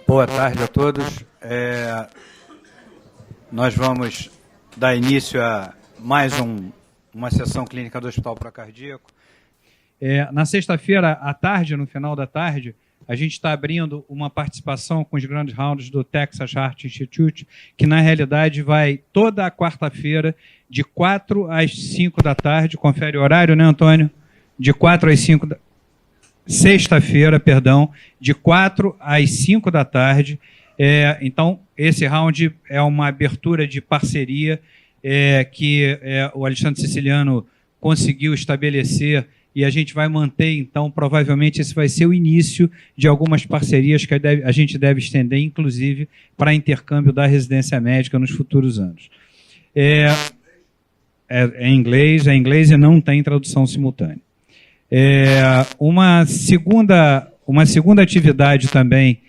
Boa tarde a todos. Nós vamos dar início a mais uma sessão clínica do Hospital Procardíaco. Na sexta-feira à tarde, no final da tarde, a gente está abrindo uma participação com os grandes rounds do Texas Heart Institute, que na realidade vai toda a quarta-feira, de 4 às 5 da tarde. Confere o horário, né, Antônio? De 4 às 5 da Sexta-feira, perdão, de 4 às 5 da tarde. Então, esse round é uma abertura de parceria que o Alexandre Siciliano conseguiu estabelecer, e a gente vai manter, então, provavelmente esse vai ser o início de algumas parcerias que a gente deve estender, inclusive, para intercâmbio da residência médica nos futuros anos. É em inglês e não tem tradução simultânea. Uma segunda atividade também,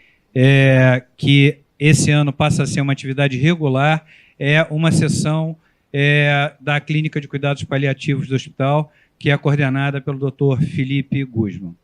que esse ano passa a ser uma atividade regular, é uma sessão da Clínica de Cuidados Paliativos do hospital, que é coordenada pelo Dr. Felipe Guzman.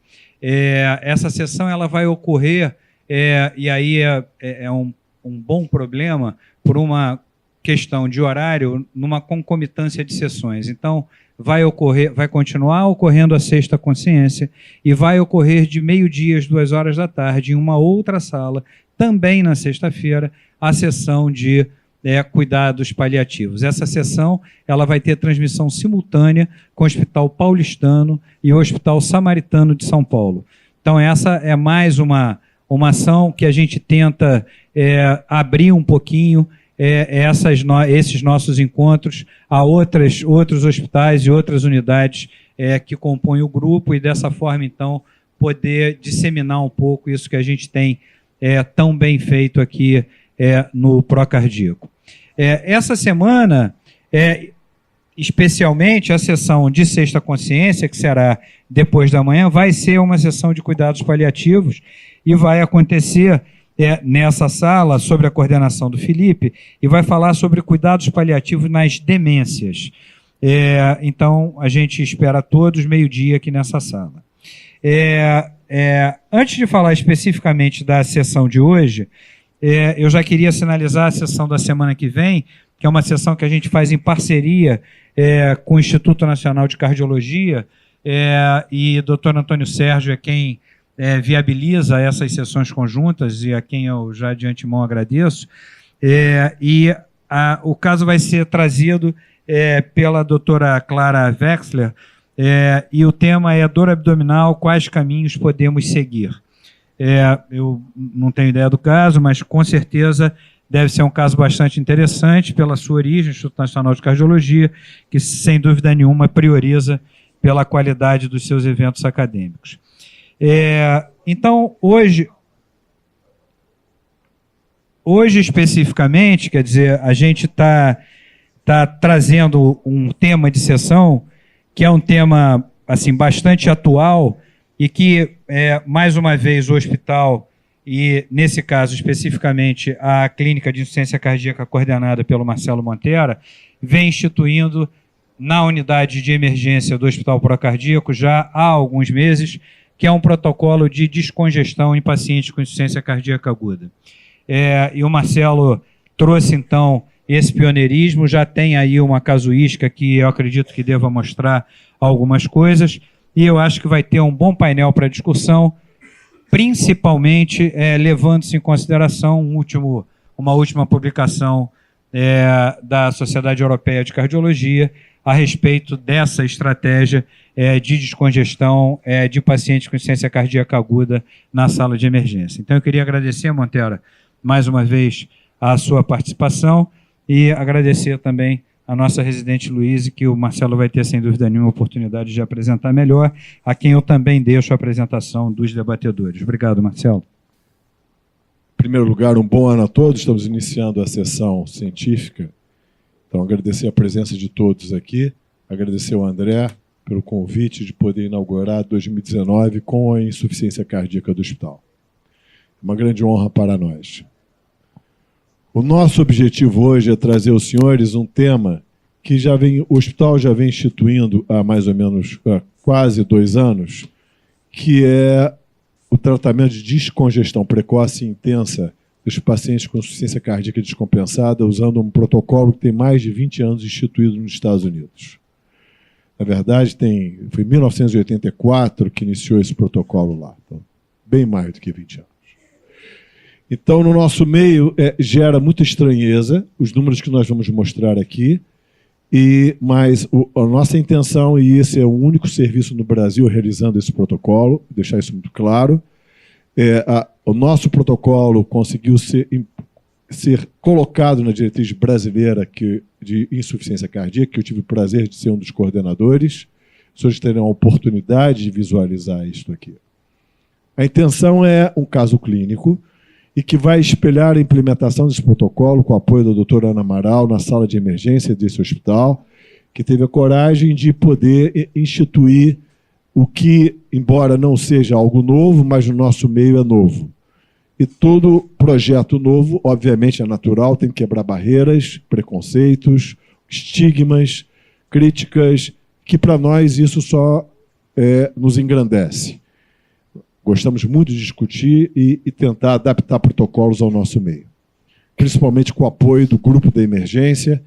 Essa sessão ela vai ocorrer, e aí é um bom problema, por uma questão de horário, numa concomitância de sessões. Então, vai continuar ocorrendo a Sexta Consciência e vai ocorrer de meio-dia às 2 horas da tarde em uma outra sala, também na sexta-feira, a sessão de cuidados paliativos. Essa sessão ela vai ter transmissão simultânea com o Hospital Paulistano e o Hospital Samaritano de São Paulo. Então, essa é mais uma ação que a gente tenta abrir um pouquinho esses nossos encontros a outros hospitais e outras unidades que compõem o grupo, e dessa forma, então, poder disseminar um pouco isso que a gente tem tão bem feito aqui no Procardíaco. Essa semana, especialmente a sessão de Sexta Consciência, que será depois da manhã, vai ser uma sessão de cuidados paliativos e vai acontecer nessa sala, sobre a coordenação do Felipe, e vai falar sobre cuidados paliativos nas demências. Então, a gente espera todos meio-dia aqui nessa sala. Antes de falar especificamente da sessão de hoje, eu já queria sinalizar a sessão da semana que vem, que é uma sessão que a gente faz em parceria com o Instituto Nacional de Cardiologia, e o Dr. Antônio Sérgio é quem viabiliza essas sessões conjuntas, e a quem eu já de antemão agradeço. O caso vai ser trazido pela doutora Clara Wexler, e o tema é dor abdominal, quais caminhos podemos seguir? Eu não tenho ideia do caso, mas com certeza deve ser um caso bastante interessante pela sua origem, Instituto Nacional de Cardiologia, que sem dúvida nenhuma prioriza pela qualidade dos seus eventos acadêmicos. Então, hoje especificamente, quer dizer, a gente está trazendo um tema de sessão que é um tema assim, bastante atual, e que, mais uma vez, o hospital, e nesse caso especificamente a Clínica de Insuficiência Cardíaca coordenada pelo Marcelo Montera, vem instituindo na unidade de emergência do Hospital Procardíaco já há alguns meses, que é um protocolo de descongestão em pacientes com insuficiência cardíaca aguda. E o Marcelo trouxe, então, esse pioneirismo, já tem aí uma casuística que eu acredito que deva mostrar algumas coisas, e eu acho que vai ter um bom painel para discussão, principalmente levando-se em consideração uma última publicação da Sociedade Europeia de Cardiologia a respeito dessa estratégia de descongestão de pacientes com insuficiência cardíaca aguda na sala de emergência. Então, eu queria agradecer, Montera, mais uma vez, a sua participação, e agradecer também a nossa residente Luíse, que o Marcelo vai ter, sem dúvida nenhuma, a oportunidade de apresentar melhor, a quem eu também deixo a apresentação dos debatedores. Obrigado, Marcelo. Em primeiro lugar, um bom ano a todos. Estamos iniciando a sessão científica. Então, agradecer a presença de todos aqui, agradecer ao André pelo convite de poder inaugurar 2019 com a insuficiência cardíaca do hospital. Uma grande honra para nós. O nosso objetivo hoje é trazer aos senhores um tema que o hospital já vem instituindo há mais ou menos quase 2 anos, que é o tratamento de descongestão precoce e intensa dos pacientes com insuficiência cardíaca descompensada, usando um protocolo que tem mais de 20 anos instituído nos Estados Unidos. Na verdade, foi em 1984 que iniciou esse protocolo lá. Então, bem mais do que 20 anos. Então, no nosso meio, gera muita estranheza os números que nós vamos mostrar aqui, mas a nossa intenção, e esse é o único serviço no Brasil realizando esse protocolo, deixar isso muito claro, o nosso protocolo conseguiu ser colocado na diretriz brasileira de insuficiência cardíaca, que eu tive o prazer de ser um dos coordenadores. Os senhores terão a oportunidade de visualizar isso aqui. A intenção é um caso clínico e que vai espelhar a implementação desse protocolo com o apoio da doutora Ana Amaral na sala de emergência desse hospital, que teve a coragem de poder instituir o que, embora não seja algo novo, mas no nosso meio é novo. E todo projeto novo, obviamente, é natural, tem que quebrar barreiras, preconceitos, estigmas, críticas, que para nós isso só nos engrandece. Gostamos muito de discutir e tentar adaptar protocolos ao nosso meio. Principalmente com o apoio do grupo da emergência,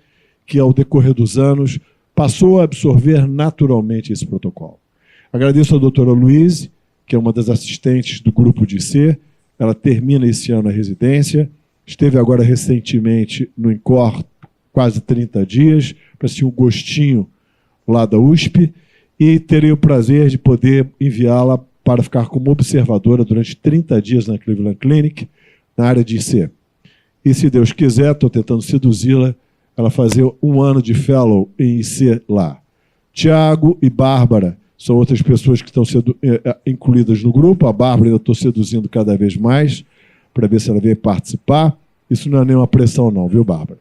que ao decorrer dos anos passou a absorver naturalmente esse protocolo. Agradeço à doutora Luiz, que é uma das assistentes do grupo de C. Ela termina esse ano a residência, esteve agora recentemente no INCOR quase 30 dias, para sentir um gostinho lá da USP, e terei o prazer de poder enviá-la para ficar como observadora durante 30 dias na Cleveland Clinic, na área de IC. E se Deus quiser, estou tentando seduzi-la, ela fazer um ano de fellow em IC lá. Tiago e Bárbara são outras pessoas que estão sendo incluídas no grupo. A Bárbara eu estou seduzindo cada vez mais para ver se ela vem participar. Isso não é nenhuma pressão não, viu, Bárbara?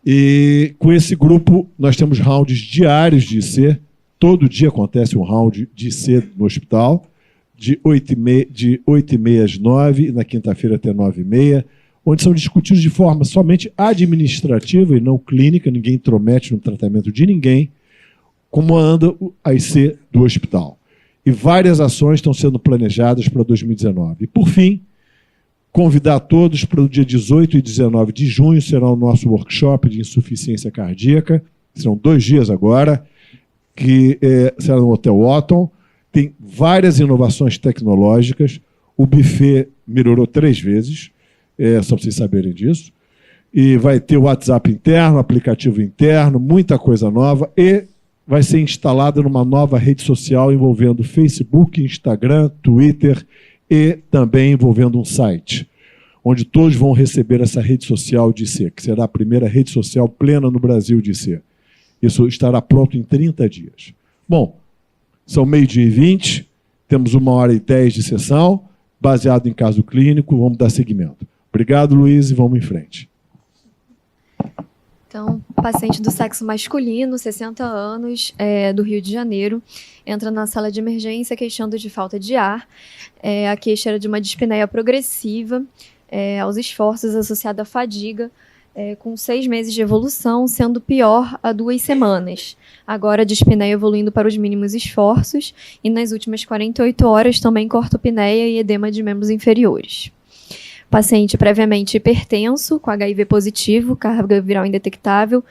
E com esse grupo nós temos rounds diários de IC. Todo dia acontece um round de IC no hospital, de 8h30 às 9h, e na quinta-feira até 9h30, onde são discutidos de forma somente administrativa e não clínica, ninguém intromete no tratamento de ninguém, como anda a IC do hospital. E várias ações estão sendo planejadas para 2019. E, por fim, convidar todos para o dia 18 e 19 de junho, será o nosso workshop de insuficiência cardíaca. Serão 2 dias agora, que será no Hotel Otton. Tem várias inovações tecnológicas. O buffet melhorou 3 vezes, só para vocês saberem disso. E vai ter o WhatsApp interno, aplicativo interno, muita coisa nova. E vai ser instalada numa nova rede social envolvendo Facebook, Instagram, Twitter e também envolvendo um site, onde todos vão receber essa rede social de IC, que será a primeira rede social plena no Brasil de IC. Isso estará pronto em 30 dias. Bom, são 12h20, temos 1h10 de sessão, baseado em caso clínico, vamos dar seguimento. Obrigado, Luiz, e vamos em frente. Então, paciente do sexo masculino, 60 anos, do Rio de Janeiro, entra na sala de emergência queixando de falta de ar. A queixa era de uma dispneia progressiva, aos esforços associada à fadiga, com 6 meses de evolução, sendo pior há 2 semanas. Agora a dispneia evoluindo para os mínimos esforços e nas últimas 48 horas também com ortopneia e edema de membros inferiores. Paciente previamente hipertenso, com HIV positivo, carga viral indetectável,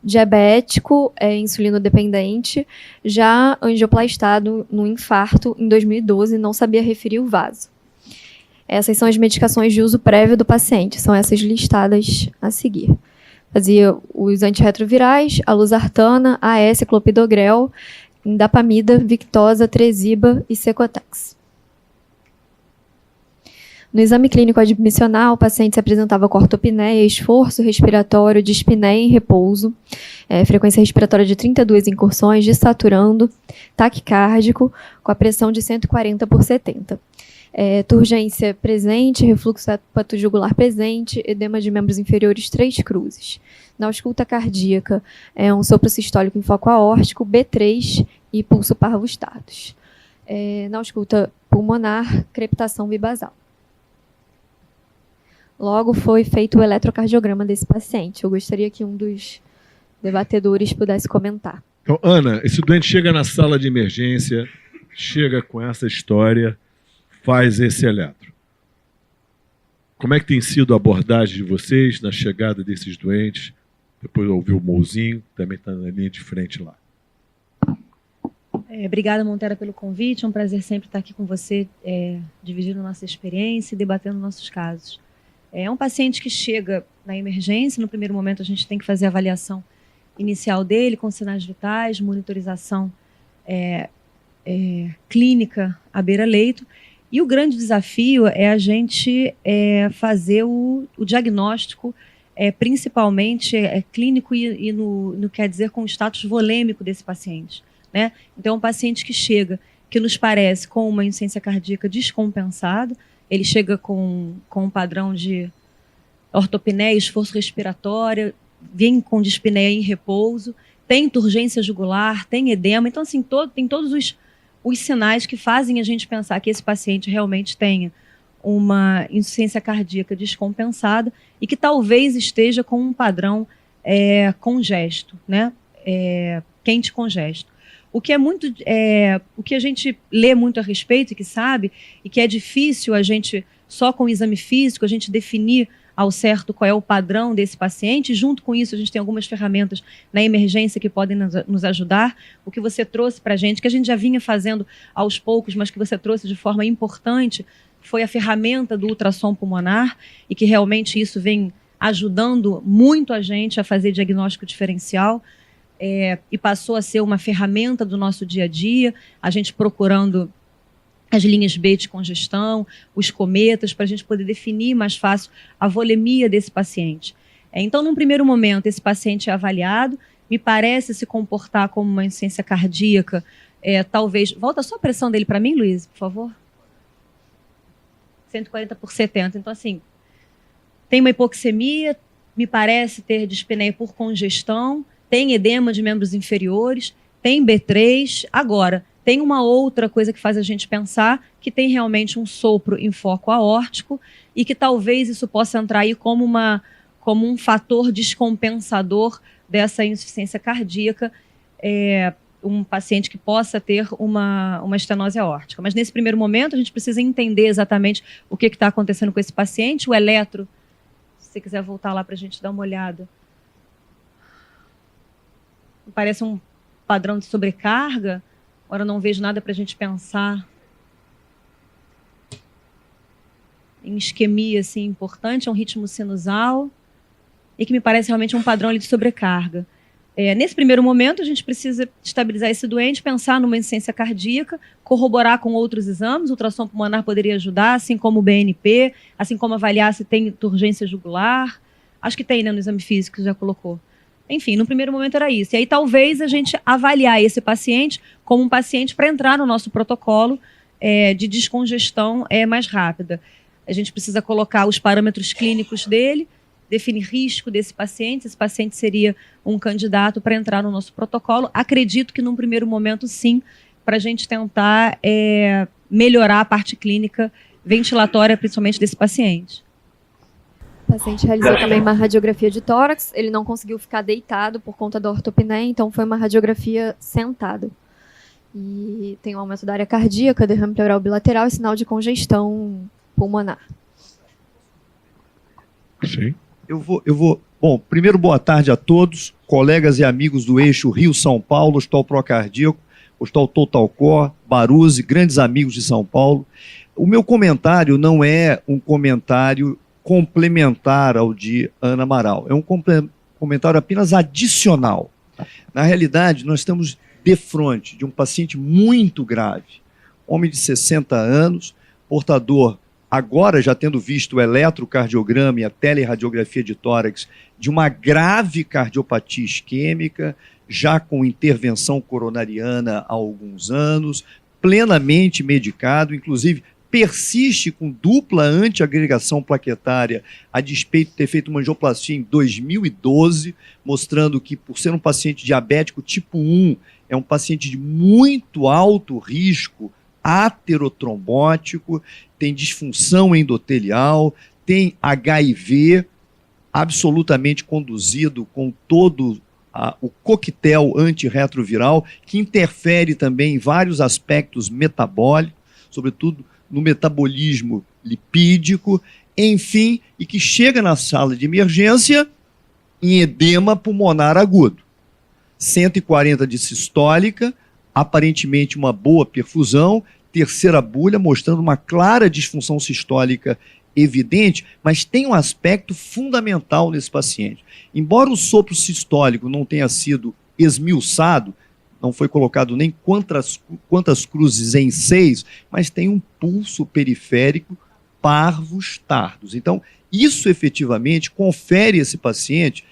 diabético, insulino-dependente, já angioplastado no infarto em 2012, não sabia referir o vaso. Essas são as medicações de uso prévio do paciente, são essas listadas a seguir. Fazia os antirretrovirais, a losartana, AS, clopidogrel, indapamida, victosa, tresiba e secotex. No exame clínico admissional, o paciente se apresentava com ortopneia, esforço respiratório, dispneia em repouso, frequência respiratória de 32 incursões, desaturando, taquicárdico, com a pressão de 140/70. Turgência presente, refluxo hepatojugular presente, edema de membros inferiores 3 cruzes. Na ausculta cardíaca, um sopro sistólico em foco aórtico, B3 e pulso parvo-status. Na ausculta pulmonar, crepitação bibasal. Logo foi feito o eletrocardiograma desse paciente. Eu gostaria que um dos debatedores pudesse comentar. Então, Ana, esse doente chega na sala de emergência, chega com essa história, faz esse eletro. Como é que tem sido a abordagem de vocês na chegada desses doentes? Depois eu ouvi o Mouzinho, também está na linha de frente lá. Obrigada, Montero, pelo convite. É um prazer sempre estar aqui com você, dividindo nossa experiência e debatendo nossos casos. É um paciente que chega na emergência. No primeiro momento, a gente tem que fazer a avaliação inicial dele, com sinais vitais, monitorização clínica à beira-leito. E o grande desafio é a gente fazer o diagnóstico, principalmente clínico e no quer dizer com o status volêmico desse paciente. Né? Então, é um paciente que chega, que nos parece com uma insuficiência cardíaca descompensada, ele chega com um padrão de ortopneia, esforço respiratório, vem com dispneia em repouso, tem turgência jugular, tem edema. Então, assim, tem todos os sinais que fazem a gente pensar que esse paciente realmente tenha uma insuficiência cardíaca descompensada e que talvez esteja com um padrão congesto, né? Quente congesto. O que o que a gente lê muito a respeito e que sabe, e que é difícil a gente, só com o exame físico, a gente definir ao certo qual é o padrão desse paciente. Junto com isso, a gente tem algumas ferramentas na emergência que podem nos ajudar. O que você trouxe para a gente, que a gente já vinha fazendo aos poucos, mas que você trouxe de forma importante, foi a ferramenta do ultrassom pulmonar, e que realmente isso vem ajudando muito a gente a fazer diagnóstico diferencial. E passou a ser uma ferramenta do nosso dia a dia, a gente procurando as linhas B de congestão, os cometas, para a gente poder definir mais fácil a volemia desse paciente. Então, num primeiro momento, esse paciente é avaliado, me parece se comportar como uma insuficiência cardíaca, talvez... Volta só a pressão dele para mim, Luiz, por favor. 140/70. Então, assim, tem uma hipoxemia, me parece ter dispneia por congestão, tem edema de membros inferiores, tem B3. Agora, tem uma outra coisa que faz a gente pensar que tem realmente um sopro em foco aórtico e que talvez isso possa entrar aí como um fator descompensador dessa insuficiência cardíaca, um paciente que possa ter uma estenose aórtica. Mas nesse primeiro momento a gente precisa entender exatamente o que está acontecendo com esse paciente. O eletro, se você quiser voltar lá para a gente dar uma olhada, parece um padrão de sobrecarga. Agora não vejo nada para a gente pensar em isquemia assim, importante. É um ritmo sinusal e que me parece realmente um padrão ali de sobrecarga. Nesse primeiro momento, a gente precisa estabilizar esse doente, pensar numa insuficiência cardíaca, corroborar com outros exames. O ultrassom pulmonar poderia ajudar, assim como o BNP, assim como avaliar se tem turgência jugular. Acho que tem, né, no exame físico, já colocou. Enfim, no primeiro momento era isso. E aí talvez a gente avaliar esse paciente como um paciente para entrar no nosso protocolo de descongestão mais rápida. A gente precisa colocar os parâmetros clínicos dele, definir risco desse paciente. Esse paciente seria um candidato para entrar no nosso protocolo. Acredito que num primeiro momento, sim, para a gente tentar melhorar a parte clínica ventilatória, principalmente desse paciente. O paciente realizou também uma radiografia de tórax, ele não conseguiu ficar deitado por conta da ortopneia, então foi uma radiografia sentado. E tem um aumento da área cardíaca, derrame pleural bilateral e sinal de congestão pulmonar. Sim. Eu vou. Bom, primeiro, boa tarde a todos, colegas e amigos do eixo Rio-São Paulo, Hospital Procardíaco, Hospital Total Core, Baruzzi, grandes amigos de São Paulo. O meu comentário não é um comentário complementar ao de Ana Amaral, é um comentário apenas adicional. Na realidade, nós estamos de frente de um paciente muito grave, homem de 60 anos, portador, agora já tendo visto o eletrocardiograma e a teleradiografia de tórax, de uma grave cardiopatia isquêmica, já com intervenção coronariana há alguns anos, plenamente medicado, inclusive persiste com dupla antiagregação plaquetária, a despeito de ter feito uma angioplastia em 2012, mostrando que, por ser um paciente diabético tipo 1, é um paciente de muito alto risco aterotrombótico, tem disfunção endotelial, tem HIV, absolutamente conduzido com todo o coquetel antirretroviral, que interfere também em vários aspectos metabólicos, sobretudo no metabolismo lipídico, enfim, e que chega na sala de emergência em edema pulmonar agudo. 140 de sistólica, aparentemente uma boa perfusão, terceira bulha mostrando uma clara disfunção sistólica evidente, mas tem um aspecto fundamental nesse paciente. Embora o sopro sistólico não tenha sido esmiuçado, não foi colocado nem quantas cruzes em 6, mas tem um pulso periférico parvos tardos. Então, isso efetivamente confere a esse paciente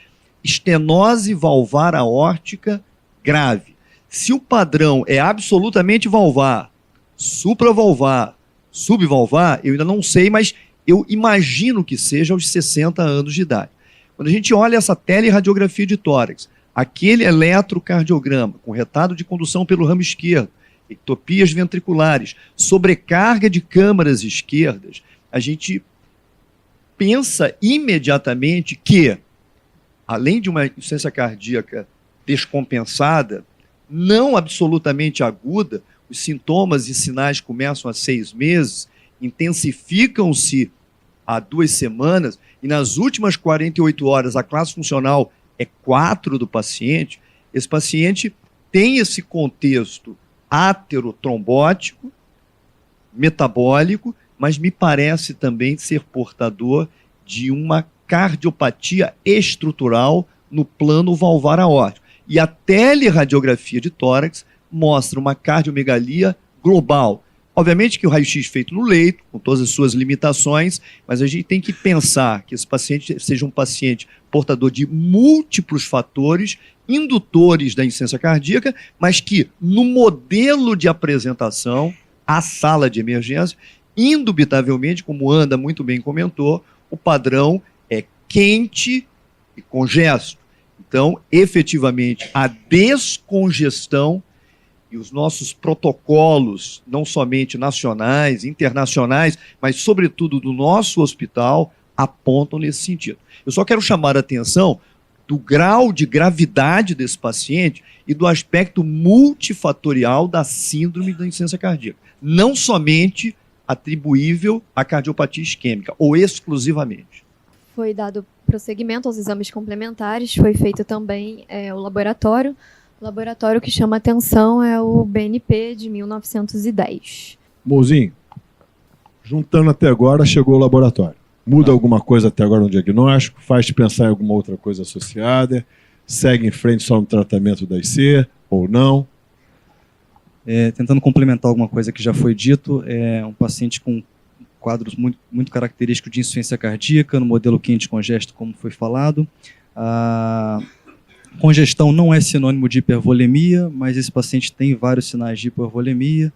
estenose valvar aórtica grave. Se o padrão é absolutamente valvar, supravalvar, subvalvar, eu ainda não sei, mas eu imagino que seja aos 60 anos de idade. Quando a gente olha essa teleradiografia de tórax, aquele eletrocardiograma com retardo de condução pelo ramo esquerdo, ectopias ventriculares, sobrecarga de câmaras esquerdas, a gente pensa imediatamente que, além de uma insuficiência cardíaca descompensada, não absolutamente aguda, os sintomas e sinais começam a 6 meses, intensificam-se há 2 semanas, e nas últimas 48 horas a classe funcional é 4 do paciente, esse paciente tem esse contexto aterotrombótico, metabólico, mas me parece também ser portador de uma cardiopatia estrutural no plano valvar aórtico. E a teleradiografia de tórax mostra uma cardiomegalia global. Obviamente que o raio-x feito no leito, com todas as suas limitações, mas a gente tem que pensar que esse paciente seja um paciente portador de múltiplos fatores indutores da insuficiência cardíaca, mas que no modelo de apresentação, a sala de emergência, indubitavelmente, como Anda muito bem comentou, o padrão é quente e congesto. Então, efetivamente, a descongestão e os nossos protocolos, não somente nacionais, internacionais, mas sobretudo do nosso hospital, apontam nesse sentido. Eu só quero chamar a atenção do grau de gravidade desse paciente e do aspecto multifatorial da síndrome da insuficiência cardíaca. Não somente atribuível à cardiopatia isquêmica, ou exclusivamente. Foi dado prosseguimento aos exames complementares, foi feito também o laboratório. O laboratório que chama atenção é o BNP de 1910. Mozinho, juntando até agora, chegou o laboratório. Muda alguma coisa até agora no diagnóstico? Faz-te pensar em alguma outra coisa associada? Segue em frente só no tratamento da IC ou não? Tentando complementar alguma coisa que já foi dito, é um paciente com quadros muito característicos de insuficiência cardíaca, no modelo quente congesto, como foi falado. A congestão não é sinônimo de hipervolemia, mas esse paciente tem vários sinais de hipervolemia.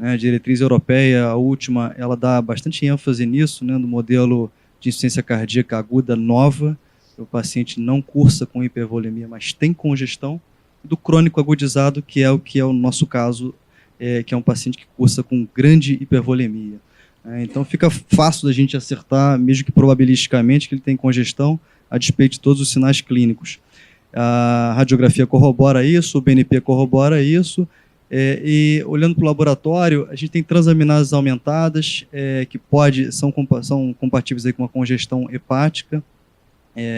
A diretriz europeia, a última, ela dá bastante ênfase nisso, no modelo de insuficiência cardíaca aguda nova. O paciente não cursa com hipervolemia, mas tem congestão. Do crônico agudizado, que é o nosso caso, que é um paciente que cursa com grande hipervolemia. Então fica fácil da gente acertar, mesmo que probabilisticamente, que ele tem congestão, a despeito de todos os sinais clínicos. A radiografia corrobora isso, o BNP corrobora isso, e olhando para o laboratório, a gente tem transaminases aumentadas, que são compatíveis aí com uma congestão hepática,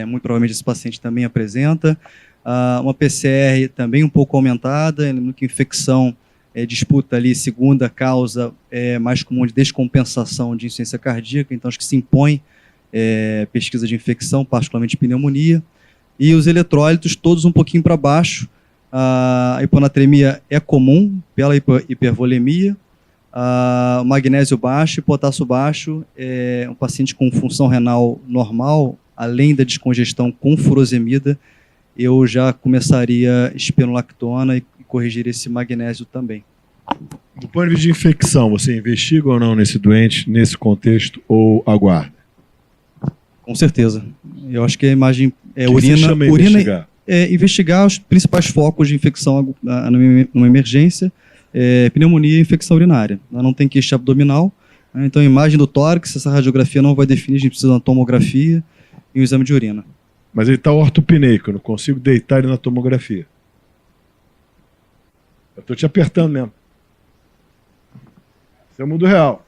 muito provavelmente esse paciente também apresenta. Uma PCR também um pouco aumentada, no que infecção disputa ali segunda causa mais comum de descompensação de insuficiência cardíaca, então acho que se impõe pesquisa de infecção, particularmente pneumonia, e os eletrólitos todos um pouquinho para baixo. A hiponatremia é comum pela hipervolemia, o magnésio baixo e potássio baixo, um paciente com função renal normal, além da descongestão com furosemida, eu já começaria espironolactona e corrigir esse magnésio também. Do ponto de vista de infecção, você investiga ou não nesse doente, nesse contexto, ou aguarda? Com certeza. Eu acho que a imagem urina investigar os principais focos de infecção numa emergência, pneumonia e infecção urinária. Ela não tem queixa abdominal, então a imagem do tórax, essa radiografia não vai definir, a gente precisa de uma tomografia e um exame de urina. Mas ele está ortopneico, eu não consigo deitar ele na tomografia. Eu estou te apertando mesmo. Isso é o mundo real.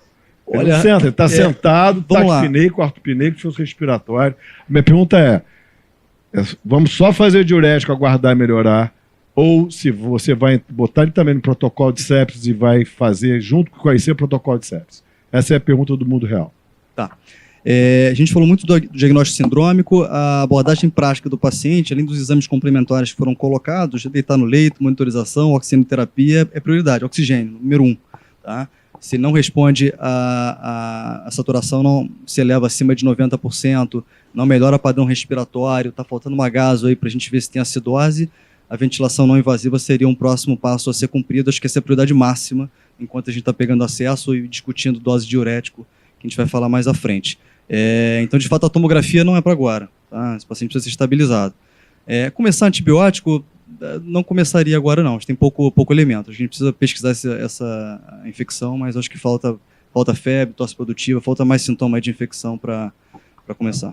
Ele não senta, ele está sentado, taquipneico, ortopneico, disfunção respiratório. Minha pergunta vamos só fazer diurético, aguardar melhorar, ou se você vai botar ele também no protocolo de sepsis e vai fazer, junto com o IC, o protocolo de sepsis? Essa é a pergunta do mundo real. Tá. A gente falou muito do diagnóstico sindrômico, a abordagem prática do paciente, além dos exames complementares que foram colocados, deitar no leito, monitorização, oxigenoterapia, é prioridade, oxigênio, número 1. Tá? Se não responde a saturação, não se eleva acima de 90%, não melhora padrão respiratório, está faltando uma gaso aí para a gente ver se tem acidose, a ventilação não invasiva seria um próximo passo a ser cumprido. Acho que essa é a prioridade máxima, enquanto a gente está pegando acesso e discutindo dose de diurético, que a gente vai falar mais à frente. Então, de fato, a tomografia não é para agora. Tá? Esse paciente precisa ser estabilizado. Começar antibiótico, não começaria agora, não. A gente tem pouco elemento. A gente precisa pesquisar essa infecção, mas acho que falta febre, tosse produtiva, falta mais sintomas de infecção para começar.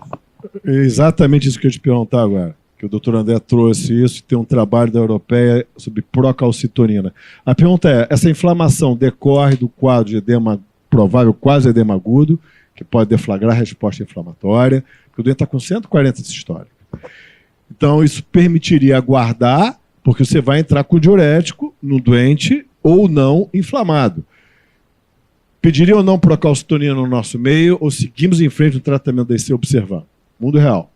É exatamente isso que eu ia te perguntar agora, que o doutor André trouxe isso, tem um trabalho da Europeia sobre procalcitonina. A pergunta essa inflamação decorre do quadro de edema provável, quase edema agudo, que pode deflagrar resposta inflamatória, porque o doente está com 140 sistólica. Então, isso permitiria aguardar, porque você vai entrar com diurético no doente ou não inflamado. Pediria ou não procalcitonina no nosso meio, ou seguimos em frente no tratamento da IC observando? Mundo real.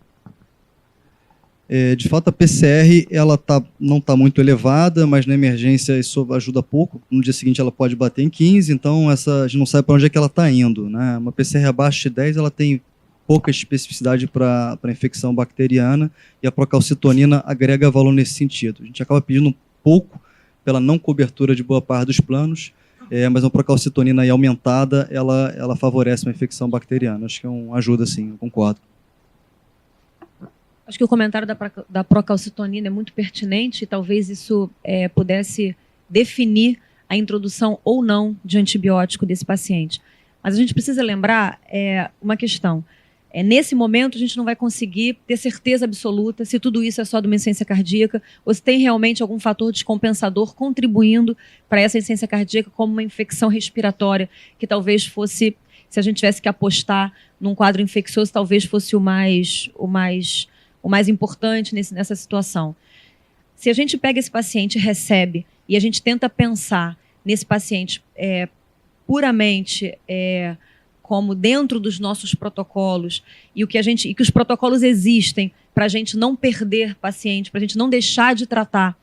De fato, a PCR ela não está muito elevada, mas na emergência isso ajuda pouco. No dia seguinte ela pode bater em 15, então a gente não sabe para onde é que ela está indo. Né? Uma PCR abaixo de 10 ela tem pouca especificidade para infecção bacteriana e a procalcitonina agrega valor nesse sentido. A gente acaba pedindo um pouco pela não cobertura de boa parte dos planos, mas uma procalcitonina aí aumentada ela favorece uma infecção bacteriana. Acho que ajuda sim, eu concordo. Acho que o comentário da procalcitonina é muito pertinente e talvez isso pudesse definir a introdução ou não de antibiótico desse paciente. Mas a gente precisa lembrar uma questão. Nesse momento, a gente não vai conseguir ter certeza absoluta se tudo isso é só de uma insuficiência cardíaca ou se tem realmente algum fator descompensador contribuindo para essa insuficiência cardíaca como uma infecção respiratória, que talvez fosse, se a gente tivesse que apostar num quadro infeccioso, talvez fosse o mais importante nessa situação. Se a gente pega esse paciente e recebe, e a gente tenta pensar nesse paciente puramente como dentro dos nossos protocolos, e que os protocolos existem para a gente não perder paciente, para a gente não deixar de tratar,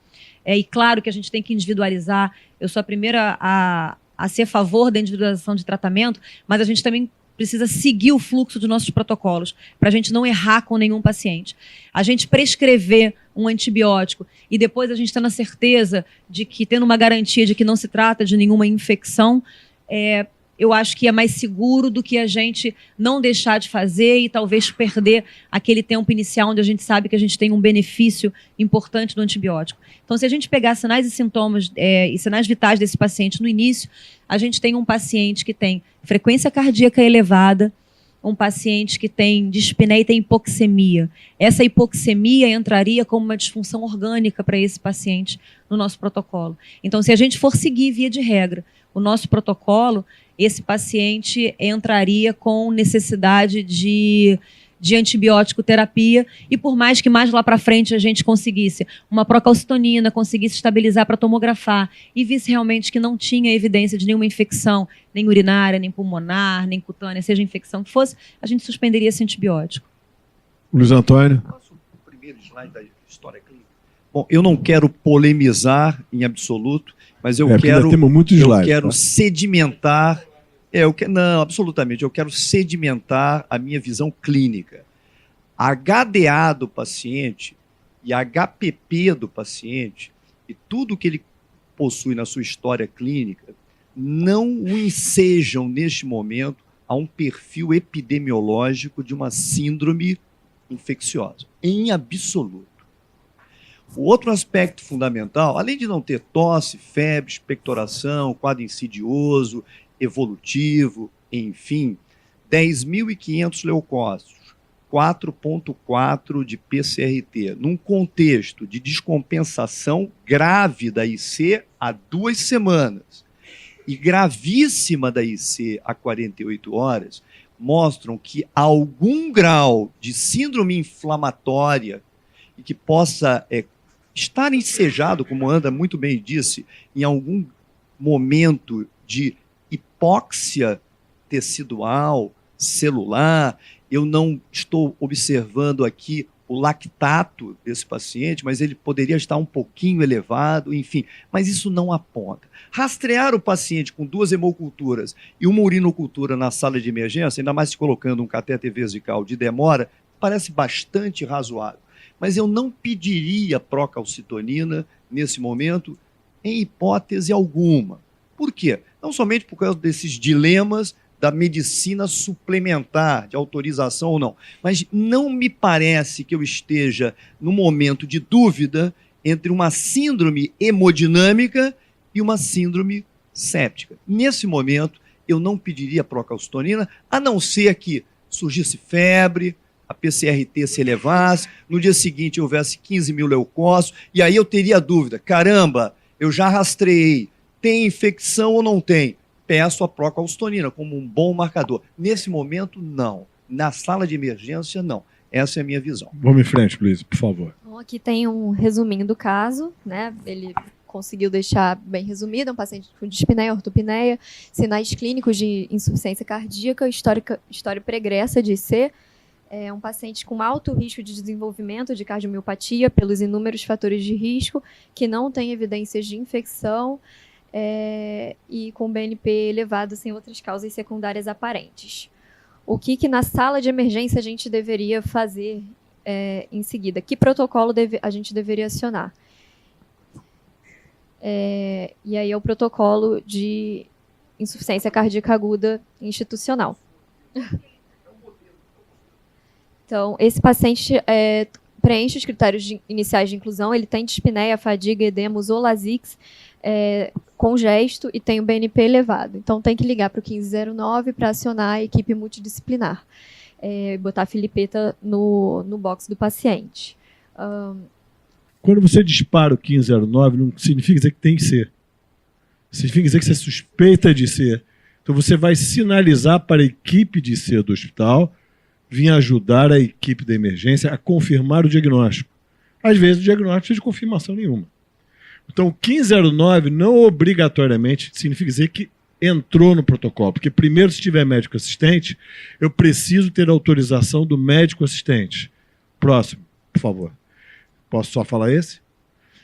e claro que a gente tem que individualizar, eu sou a primeira a ser a favor da individualização de tratamento, mas a gente também precisa seguir o fluxo dos nossos protocolos, para a gente não errar com nenhum paciente. A gente prescrever um antibiótico e depois a gente tendo a certeza de que, tendo uma garantia de que não se trata de nenhuma infecção, eu acho que é mais seguro do que a gente não deixar de fazer e talvez perder aquele tempo inicial onde a gente sabe que a gente tem um benefício importante do antibiótico. Então, se a gente pegar sinais e sintomas e sinais vitais desse paciente no início, a gente tem um paciente que tem frequência cardíaca elevada, um paciente que tem dispneia e tem hipoxemia. Essa hipoxemia entraria como uma disfunção orgânica para esse paciente no nosso protocolo. Então, se a gente for seguir via de regra o nosso protocolo, esse paciente entraria com necessidade de antibiótico terapia e por mais que mais lá para frente a gente conseguisse uma procalcitonina, conseguisse estabilizar para tomografar e visse realmente que não tinha evidência de nenhuma infecção, nem urinária, nem pulmonar, nem cutânea, seja a infecção que fosse, a gente suspenderia esse antibiótico. Luiz Antônio. O primeiro slide da história clínica. Bom, eu não quero polemizar em absoluto, mas eu quero sedimentar. Não, absolutamente. Eu quero sedimentar a minha visão clínica. HDA do paciente e HPP do paciente e tudo que ele possui na sua história clínica não o ensejam, neste momento, a um perfil epidemiológico de uma síndrome infecciosa, em absoluto. O outro aspecto fundamental, além de não ter tosse, febre, expectoração, quadro insidioso, evolutivo, enfim, 10.500 leucócitos, 4,4 de PCRT, num contexto de descompensação grave da IC há 2 semanas, e gravíssima da IC a 48 horas mostram que algum grau de síndrome inflamatória e que possa estar ensejado, como a Andra muito bem disse, em algum momento de hipóxia tecidual, celular. Eu não estou observando aqui o lactato desse paciente, mas ele poderia estar um pouquinho elevado, enfim, mas isso não aponta. Rastrear o paciente com 2 hemoculturas e uma urinocultura na sala de emergência, ainda mais se colocando um catéter vesical de demora, parece bastante razoável. Mas eu não pediria procalcitonina nesse momento, em hipótese alguma. Por quê? Não somente por causa desses dilemas da medicina suplementar, de autorização ou não, mas não me parece que eu esteja num momento de dúvida entre uma síndrome hemodinâmica e uma síndrome séptica. Nesse momento, eu não pediria procalcitonina, a não ser que surgisse febre, a PCR-T se elevasse, no dia seguinte houvesse 15 mil leucócitos, e aí eu teria dúvida, caramba, eu já rastreei, tem infecção ou não tem? Peço a procalcitonina como um bom marcador. Nesse momento, não. Na sala de emergência, não. Essa é a minha visão. Vamos em frente, Luiz, por favor. Bom, aqui tem um resuminho do caso, né? Ele conseguiu deixar bem resumido, é um paciente com dispneia, ortopneia, sinais clínicos de insuficiência cardíaca, história pregressa de IC, é um paciente com alto risco de desenvolvimento de cardiomiopatia pelos inúmeros fatores de risco, que não tem evidências de infecção, e com BNP elevado sem outras causas secundárias aparentes. O que na sala de emergência a gente deveria fazer em seguida? Que protocolo a gente deveria acionar? E aí é o protocolo de insuficiência cardíaca aguda institucional. Então, esse paciente preenche os critérios iniciais de inclusão, ele tem dispneia, fadiga, edema, usou Lasix, com gesto e tem o BNP elevado. Então, tem que ligar para o 1509 para acionar a equipe multidisciplinar. Botar a filipeta no box do paciente. Quando você dispara o 1509, não significa dizer que tem que ser. Significa dizer que você suspeita de ser. Então, você vai sinalizar para a equipe de ser do hospital vir ajudar a equipe da emergência a confirmar o diagnóstico. Às vezes, o diagnóstico não precisa de confirmação nenhuma. Então, o 1509 não obrigatoriamente significa dizer que entrou no protocolo, porque primeiro, se tiver médico assistente, eu preciso ter autorização do médico assistente. Próximo, por favor. Posso só falar esse?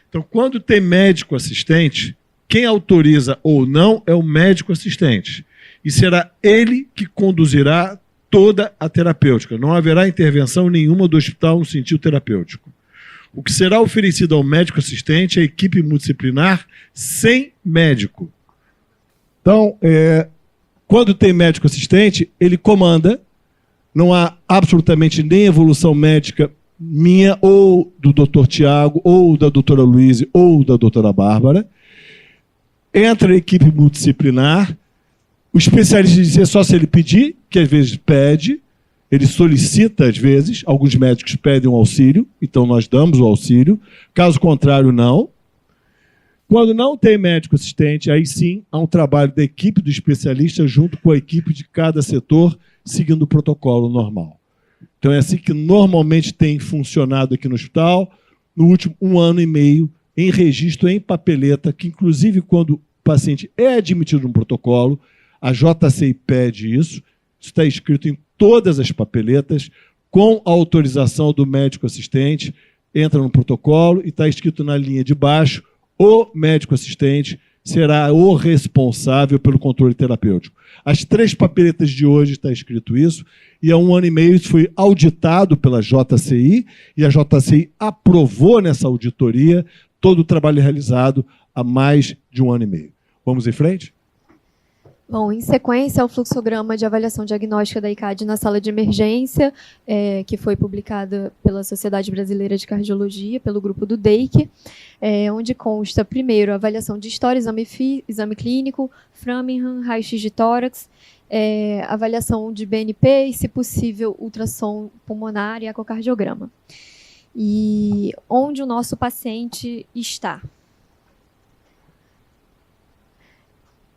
Então, quando tem médico assistente, quem autoriza ou não é o médico assistente. E será ele que conduzirá toda a terapêutica. Não haverá intervenção nenhuma do hospital no sentido terapêutico. O que será oferecido ao médico assistente é a equipe multidisciplinar sem médico. Então, quando tem médico assistente, ele comanda, não há absolutamente nem evolução médica minha, ou do Dr. Tiago, ou da doutora Luíse, ou da doutora Bárbara. Entra a equipe multidisciplinar, o especialista diz só se ele pedir, que às vezes pede, ele solicita às vezes, alguns médicos pedem um auxílio, então nós damos o auxílio, caso contrário, não. Quando não tem médico assistente, aí sim há um trabalho da equipe do especialista junto com a equipe de cada setor, seguindo o protocolo normal. Então é assim que normalmente tem funcionado aqui no hospital, no último 1 ano e meio, em registro, em papeleta, que inclusive quando o paciente é admitido no protocolo, a JCI pede isso está escrito em todas as papeletas, com a autorização do médico assistente, entra no protocolo e está escrito na linha de baixo, o médico assistente será o responsável pelo controle terapêutico. As 3 papeletas de hoje está escrito isso, e há 1 ano e meio isso foi auditado pela JCI, e a JCI aprovou nessa auditoria todo o trabalho realizado há mais de 1 ano e meio. Vamos em frente? Bom, em sequência, o fluxograma de avaliação diagnóstica da ICAD na sala de emergência, que foi publicada pela Sociedade Brasileira de Cardiologia, pelo grupo do DEIC, onde consta, primeiro, a avaliação de história, exame clínico, Framingham, raio-x de tórax, avaliação de BNP e, se possível, ultrassom pulmonar e ecocardiograma. E onde o nosso paciente está?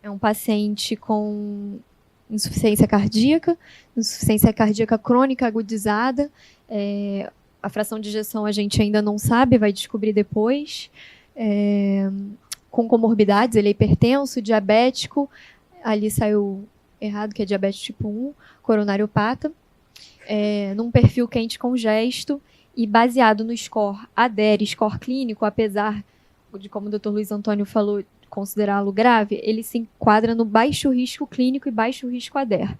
É um paciente com insuficiência cardíaca crônica agudizada. A fração de ejeção a gente ainda não sabe, vai descobrir depois. Com comorbidades, ele é hipertenso, diabético, ali saiu errado, que é diabetes tipo 1, coronariopata, num perfil quente congesto, e baseado no score ADER, score clínico, apesar de, como o Dr. Luiz Antônio falou, considerá-lo grave, ele se enquadra no baixo risco clínico e baixo risco ADER.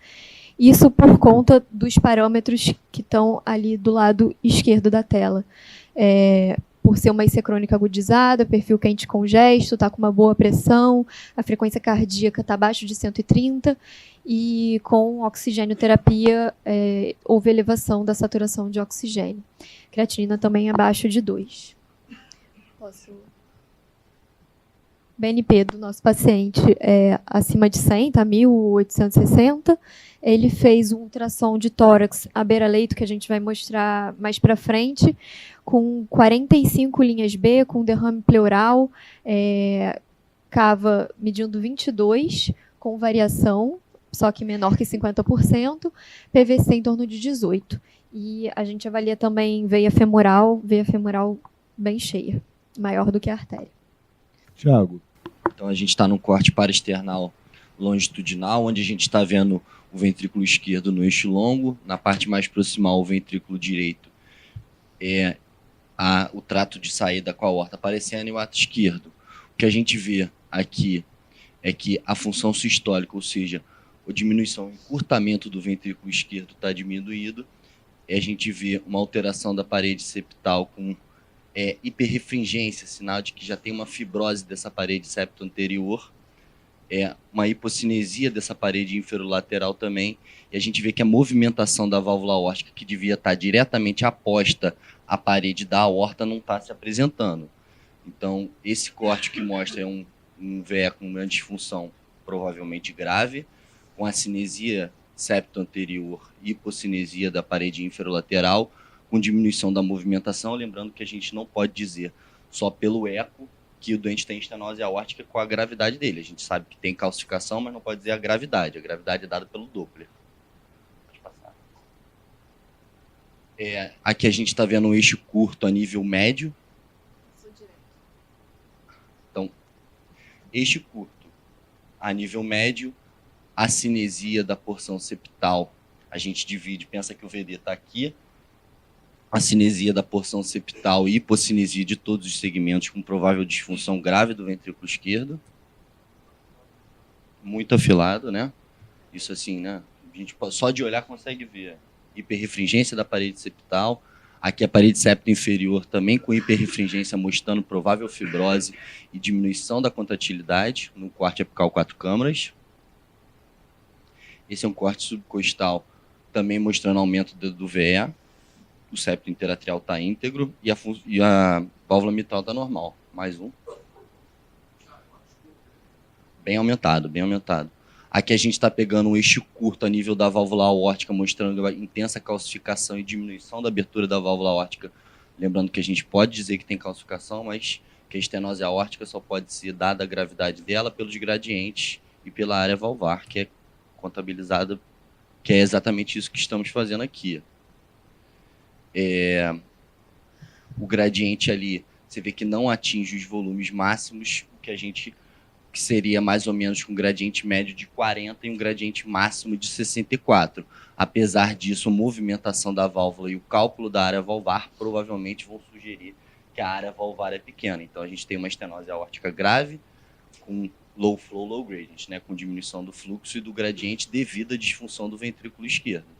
Isso por conta dos parâmetros que estão ali do lado esquerdo da tela. Por ser uma IC crônica agudizada, perfil quente congesto, está com uma boa pressão, a frequência cardíaca está abaixo de 130, e com oxigênio-terapia houve elevação da saturação de oxigênio. Creatinina também abaixo de 2. BNP do nosso paciente é acima de 100, tá 1.860. Ele fez um ultrassom de tórax à beira-leito, que a gente vai mostrar mais para frente, com 45 linhas B, com derrame pleural, cava medindo 22, com variação, só que menor que 50%, PVC em torno de 18. E a gente avalia também veia femoral bem cheia, maior do que a artéria. Tiago. Então a gente está no corte paraesternal longitudinal, onde a gente está vendo o ventrículo esquerdo no eixo longo, na parte mais proximal o ventrículo direito é o trato de saída com a aorta aparecendo e o ato esquerdo. O que a gente vê aqui é que a função sistólica, ou seja, a diminuição, o encurtamento do ventrículo esquerdo está diminuído, e a gente vê uma alteração da parede septal com hiperrefringência, sinal de que já tem uma fibrose dessa parede septo anterior, uma hipocinesia dessa parede inferolateral também, e a gente vê que a movimentação da válvula aórtica, que devia estar diretamente aposta à parede da aorta, não está se apresentando. Então, esse corte que mostra um VE com uma disfunção provavelmente grave, com a cinesia septo anterior e hipocinesia da parede inferolateral, com diminuição da movimentação, lembrando que a gente não pode dizer só pelo eco que o doente tem estenose aórtica com a gravidade dele. A gente sabe que tem calcificação, mas não pode dizer a gravidade. A gravidade é dada pelo Doppler. Pode passar. Aqui a gente está vendo um eixo curto a nível médio. Então, eixo curto a nível médio, a cinesia da porção septal, a gente divide, pensa que o VD está aqui, a cinesia da porção septal e hipocinesia de todos os segmentos com provável disfunção grave do ventrículo esquerdo. Muito afilado, né? Isso assim, né? A gente só de olhar consegue ver. Hiperrefringência da parede septal. Aqui a parede septo inferior também com hiperrefringência, mostrando provável fibrose e diminuição da contratilidade no corte apical 4 câmaras. Esse é um corte subcostal também mostrando aumento do VE. O septo interatrial está íntegro e a válvula mitral está normal. Mais um. Bem aumentado, bem aumentado. Aqui a gente está pegando um eixo curto a nível da válvula aórtica, mostrando a intensa calcificação e diminuição da abertura da válvula aórtica. Lembrando que a gente pode dizer que tem calcificação, mas que a estenose aórtica só pode ser dada a gravidade dela pelos gradientes e pela área valvar, que é contabilizada, que é exatamente isso que estamos fazendo aqui. O gradiente ali, você vê que não atinge os volumes máximos, que seria mais ou menos com um gradiente médio de 40 e um gradiente máximo de 64. Apesar disso, a movimentação da válvula e o cálculo da área valvar provavelmente vão sugerir que a área valvar é pequena. Então a gente tem uma estenose aórtica grave com low flow, low gradient, né, com diminuição do fluxo e do gradiente devido à disfunção do ventrículo esquerdo.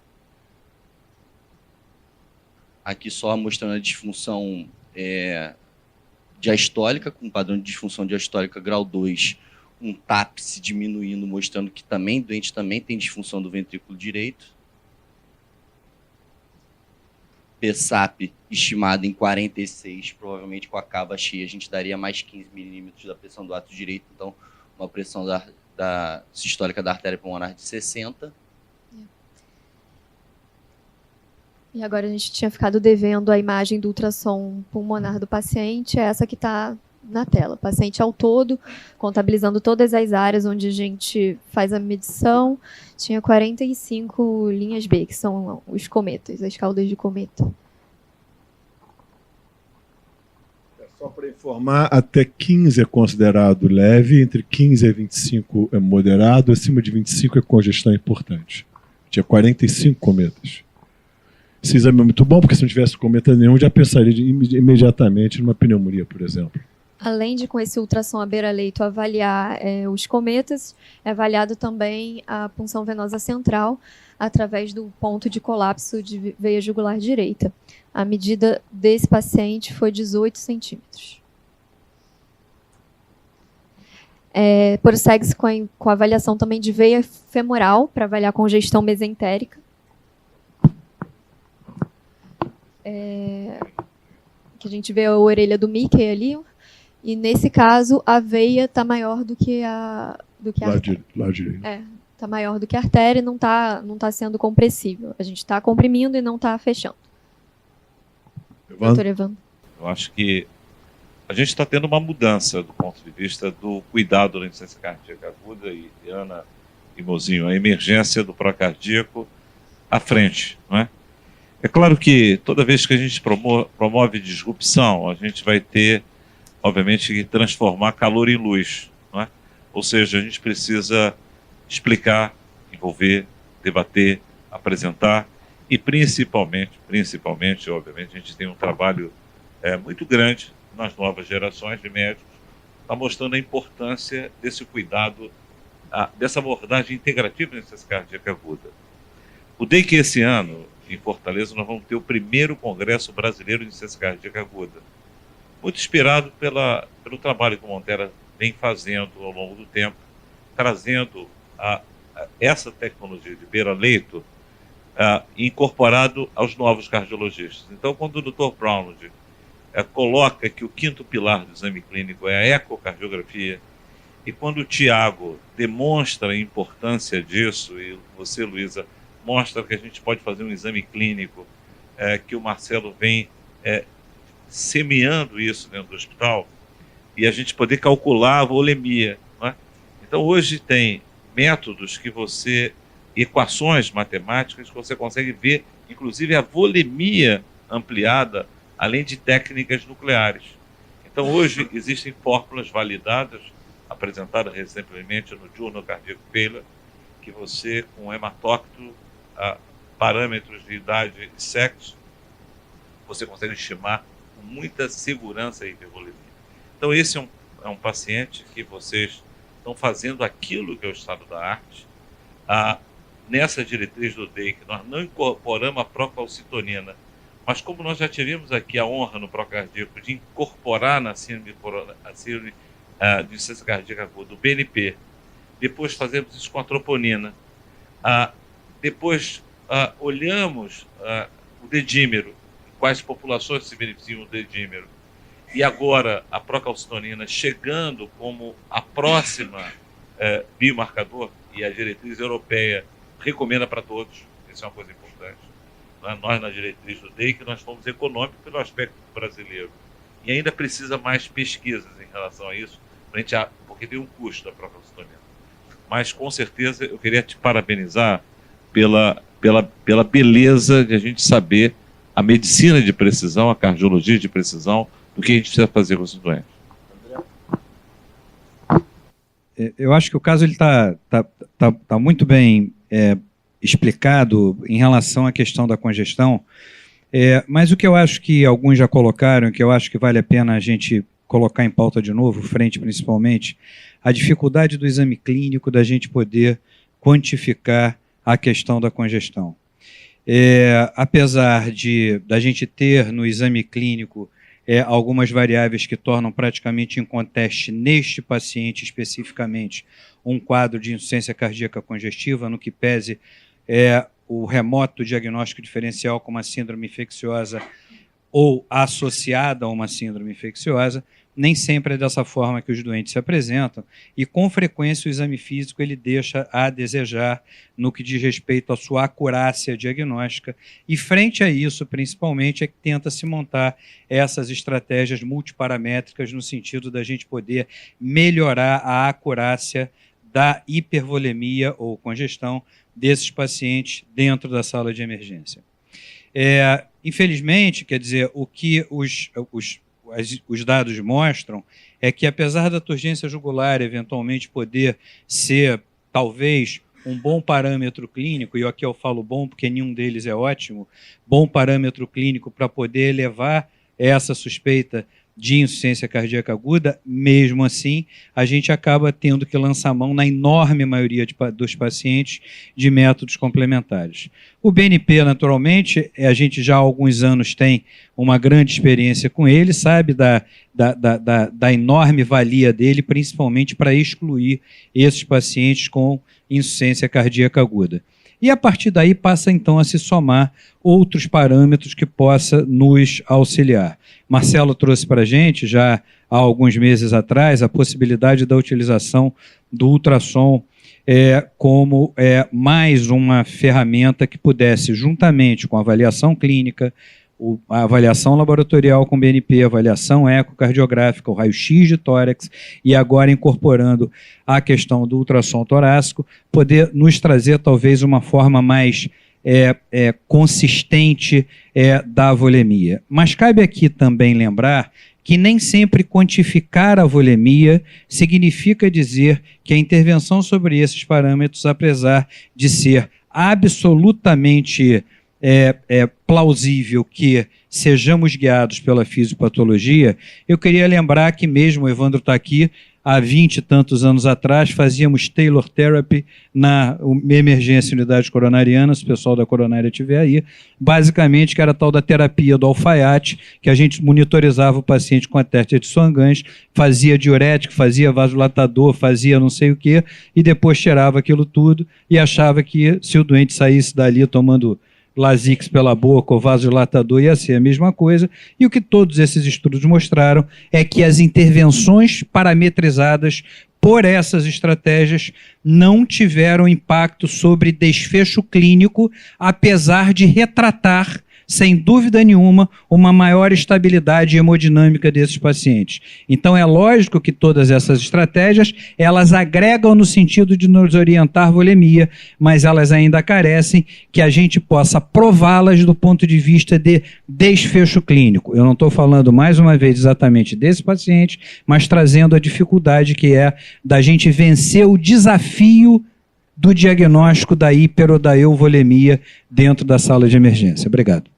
Aqui só mostrando a disfunção diastólica, com padrão de disfunção diastólica grau 2, um TAP se diminuindo, mostrando que o doente também tem disfunção do ventrículo direito. PSAP estimado em 46, provavelmente com a cava cheia, a gente daria mais 15 milímetros da pressão do ato direito, então uma pressão da sistólica da artéria pulmonar de 60. E agora a gente tinha ficado devendo a imagem do ultrassom pulmonar do paciente, essa que está na tela. Paciente ao todo, contabilizando todas as áreas onde a gente faz a medição, tinha 45 linhas B, que são os cometas, as caudas de cometa. Só para informar, até 15 é considerado leve, entre 15 e 25 é moderado, acima de 25 é congestão importante. Tinha 45 cometas. Esse exame é muito bom, porque se não tivesse cometa nenhum, já pensaria imediatamente numa pneumonia, por exemplo. Além de, com esse ultrassom à beira-leito, avaliar os cometas, é avaliado também a punção venosa central através do ponto de colapso de veia jugular direita. A medida desse paciente foi 18 centímetros. Prossegue-se com a avaliação também de veia femoral, para avaliar a congestão mesentérica. Que a gente vê a orelha do Mickey ali, e nesse caso a veia está maior do que a artéria. Lá direito. Está maior do que a artéria e não tá sendo compressível. A gente está comprimindo e não está fechando. Doutor Evandro. Eu acho que a gente está tendo uma mudança do ponto de vista do cuidado da insuficiência cardíaca aguda, e Ana e Mozinho, a emergência do procardíaco à frente, não é? É claro que toda vez que a gente promove disrupção, a gente vai ter, obviamente, que transformar calor em luz, não é? Ou seja, a gente precisa explicar, envolver, debater, apresentar e principalmente, obviamente, a gente tem um trabalho muito grande nas novas gerações de médicos, está mostrando a importância desse cuidado, dessa abordagem integrativa da insuficiência cardíaca aguda. O DEI que esse ano, em Fortaleza, nós vamos ter o primeiro Congresso Brasileiro de Insuficiência Cardíaca Aguda, muito inspirado pelo trabalho que o Montera vem fazendo ao longo do tempo, trazendo essa tecnologia de beira-leito incorporado aos novos cardiologistas. Então, quando o Dr. Brownwood coloca que o quinto pilar do exame clínico é a ecocardiografia, e quando o Tiago demonstra a importância disso, e você, Luísa, mostra que a gente pode fazer um exame clínico, que o Marcelo vem semeando isso dentro do hospital, e a gente poder calcular a volemia, não é? Então, hoje tem métodos equações matemáticas que você consegue ver, inclusive, a volemia ampliada, além de técnicas nucleares. Então, hoje, existem fórmulas validadas, apresentadas recentemente no Journal Cardiac Failure, que você, com hematócrito, parâmetros de idade e sexo, você consegue estimar com muita segurança a hipervolemia. Então, esse é um paciente que vocês estão fazendo aquilo que é o estado da arte. Nessa diretriz do DEI, que nós não incorporamos a procalcitonina, mas como nós já tivemos aqui a honra no procardíaco de incorporar na síndrome de insuficiência cardíaca aguda, o BNP, depois fazemos isso com a troponina, depois olhamos o dedímero, quais populações se beneficiam do dedímero, e agora a procalcitonina chegando como a próxima biomarcador, e a diretriz europeia recomenda para todos, isso é uma coisa importante. Nós, na diretriz do DEI, que nós fomos econômicos pelo aspecto brasileiro, e ainda precisa mais pesquisas em relação a isso, porque tem um custo a procalcitonina. Mas, com certeza, eu queria te parabenizar pela beleza de a gente saber a medicina de precisão, a cardiologia de precisão, do que a gente precisa fazer com os doentes. Eu acho que o caso está muito bem explicado em relação à questão da congestão, mas o que eu acho que alguns já colocaram, que eu acho que vale a pena a gente colocar em pauta de novo, frente principalmente, a dificuldade do exame clínico da gente poder quantificar a questão da congestão. Apesar da gente ter no exame clínico algumas variáveis que tornam praticamente inconteste neste paciente especificamente um quadro de insuficiência cardíaca congestiva, no que pese o remoto diagnóstico diferencial como uma síndrome infecciosa ou associada a uma síndrome infecciosa, nem sempre é dessa forma que os doentes se apresentam, e com frequência o exame físico ele deixa a desejar no que diz respeito à sua acurácia diagnóstica, e frente a isso, principalmente, é que tenta se montar essas estratégias multiparamétricas no sentido da gente poder melhorar a acurácia da hipervolemia ou congestão desses pacientes dentro da sala de emergência. Infelizmente, quer dizer, o que os dados mostram é que, apesar da turgência jugular eventualmente poder ser, talvez, um bom parâmetro clínico, e aqui eu falo bom porque nenhum deles é ótimo, bom parâmetro clínico para poder elevar essa suspeita de insuficiência cardíaca aguda, mesmo assim, a gente acaba tendo que lançar mão, na enorme maioria dos pacientes, de métodos complementares. O BNP, naturalmente, a gente já há alguns anos tem uma grande experiência com ele, sabe da enorme valia dele, principalmente para excluir esses pacientes com insuficiência cardíaca aguda. E a partir daí passa então a se somar outros parâmetros que possa nos auxiliar. Marcelo trouxe para a gente, já há alguns meses atrás, a possibilidade da utilização do ultrassom como mais uma ferramenta que pudesse, juntamente com a avaliação clínica, a avaliação laboratorial com BNP, a avaliação ecocardiográfica, o raio-x de tórax, e agora incorporando a questão do ultrassom torácico, poder nos trazer talvez uma forma mais consistente da volemia. Mas cabe aqui também lembrar que nem sempre quantificar a volemia significa dizer que a intervenção sobre esses parâmetros, apesar de ser absolutamente plausível que sejamos guiados pela fisiopatologia, eu queria lembrar que mesmo o Evandro está aqui, há 20 e tantos anos atrás, fazíamos Taylor Therapy na emergência unidade coronariana, se o pessoal da coronária estiver aí, basicamente que era a tal da terapia do alfaiate, que a gente monitorizava o paciente com catéter de Swan-Ganz, fazia diurético, fazia vasodilatador, fazia não sei o quê, e depois tirava aquilo tudo e achava que se o doente saísse dali tomando Lasix pela boca ou vasodilatador ia ser a mesma coisa, e o que todos esses estudos mostraram é que as intervenções parametrizadas por essas estratégias não tiveram impacto sobre desfecho clínico, apesar de retratar, sem dúvida nenhuma, uma maior estabilidade hemodinâmica desses pacientes. Então é lógico que todas essas estratégias, elas agregam no sentido de nos orientar volemia, mas elas ainda carecem que a gente possa prová-las do ponto de vista de desfecho clínico. Eu não estou falando, mais uma vez, exatamente desse paciente, mas trazendo a dificuldade que é da gente vencer o desafio do diagnóstico da hiper ou da euvolemia dentro da sala de emergência. Obrigado.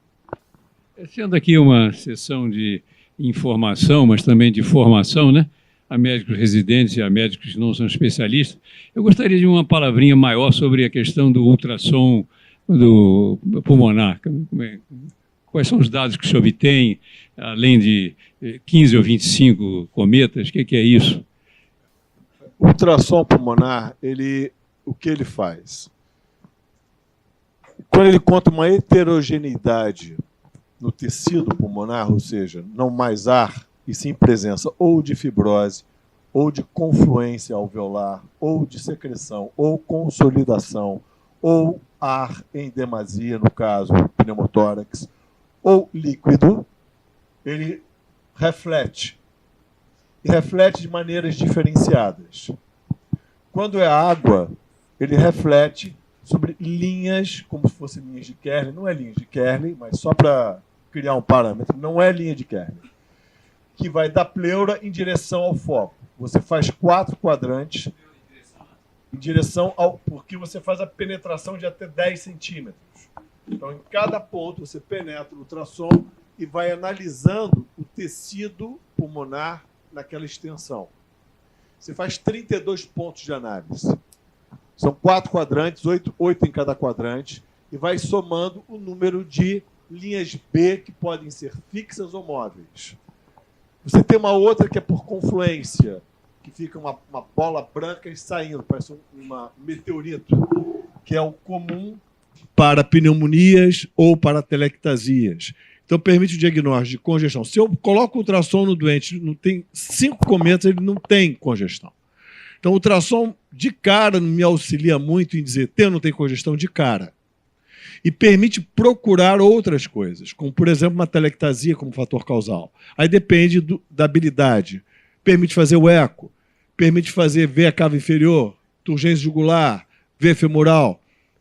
Sendo aqui uma sessão de informação, mas também de formação, né? A médicos residentes e a médicos que não são especialistas, eu gostaria de uma palavrinha maior sobre a questão do ultrassom do pulmonar. Quais são os dados que se obtém, além de 15 ou 25 cometas? O que é isso? O ultrassom pulmonar, o que ele faz? Quando ele conta uma heterogeneidade no tecido pulmonar, ou seja, não mais ar, e sim presença ou de fibrose, ou de confluência alveolar, ou de secreção, ou consolidação, ou ar em demasia, no caso, pneumotórax, ou líquido, ele reflete. E reflete de maneiras diferenciadas. Quando é água, ele reflete sobre linhas, como se fossem linhas de Kerley. Não é linha de Kerley, mas só para criar um parâmetro, não é linha de Kerley, que vai da pleura em direção ao foco. Você faz 4 quadrantes em direção ao... porque você faz a penetração de até 10 centímetros. Então, em cada ponto, você penetra o ultrassom e vai analisando o tecido pulmonar naquela extensão. Você faz 32 pontos de análise. São 4 quadrantes, 8 em cada quadrante, e vai somando o número de linhas B que podem ser fixas ou móveis. Você tem uma outra que é por confluência, que fica uma bola branca saindo, parece um meteorito, que é o comum para pneumonias ou para telectasias. Então, Então, permite o diagnóstico de congestão. Se eu coloco o ultrassom no doente, não tem 5 cometas, ele não tem congestão. Então, o ultrassom de cara me auxilia muito em dizer tem ou não tem congestão de cara. E permite procurar outras coisas, como, por exemplo, uma telectasia como fator causal. Aí depende da habilidade. Permite fazer o eco, permite ver a cava inferior, turgência jugular, ver femoral.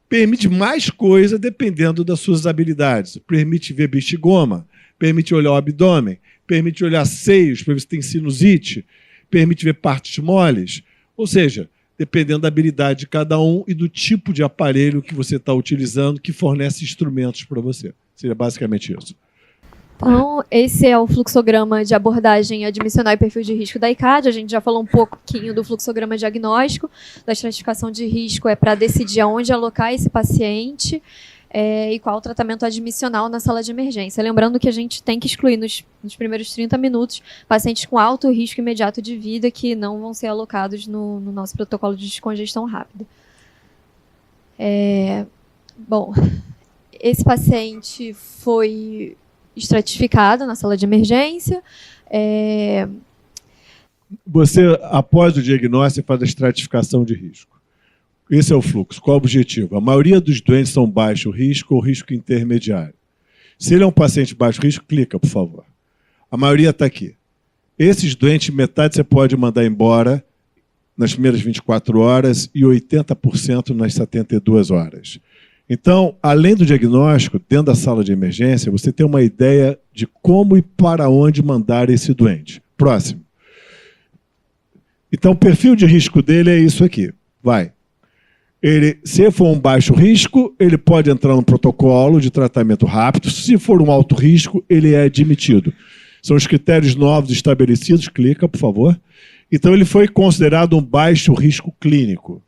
Permite mais coisa dependendo das suas habilidades. Permite ver bexigoma, permite olhar o abdômen, permite olhar seios para ver se tem sinusite, permite ver partes moles. Ou seja, dependendo da habilidade de cada um e do tipo de aparelho que você está utilizando, que fornece instrumentos para você. Seria basicamente isso. Então, esse é o fluxograma de abordagem admissional e perfil de risco da ICAD. A gente já falou um pouquinho do fluxograma diagnóstico, da estratificação de risco é para decidir aonde alocar esse paciente e qual o tratamento admissional na sala de emergência. Lembrando que a gente tem que excluir nos primeiros 30 minutos pacientes com alto risco imediato de vida que não vão ser alocados no nosso protocolo de descongestão rápida. Bom, esse paciente foi estratificado na sala de emergência. Você, após o diagnóstico, faz a estratificação de risco. Esse é o fluxo. Qual o objetivo? A maioria dos doentes são baixo risco ou risco intermediário. Se ele é um paciente baixo risco, clica, por favor. A maioria está aqui. Esses doentes, metade você pode mandar embora nas primeiras 24 horas e 80% nas 72 horas. Então, além do diagnóstico, dentro da sala de emergência, você tem uma ideia de como e para onde mandar esse doente. Próximo. Então, o perfil de risco dele é isso aqui. Vai. Se for um baixo risco, ele pode entrar no protocolo de tratamento rápido. Se for um alto risco, ele é admitido. São os critérios novos estabelecidos. Clica, por favor. Então, ele foi considerado um baixo risco clínico.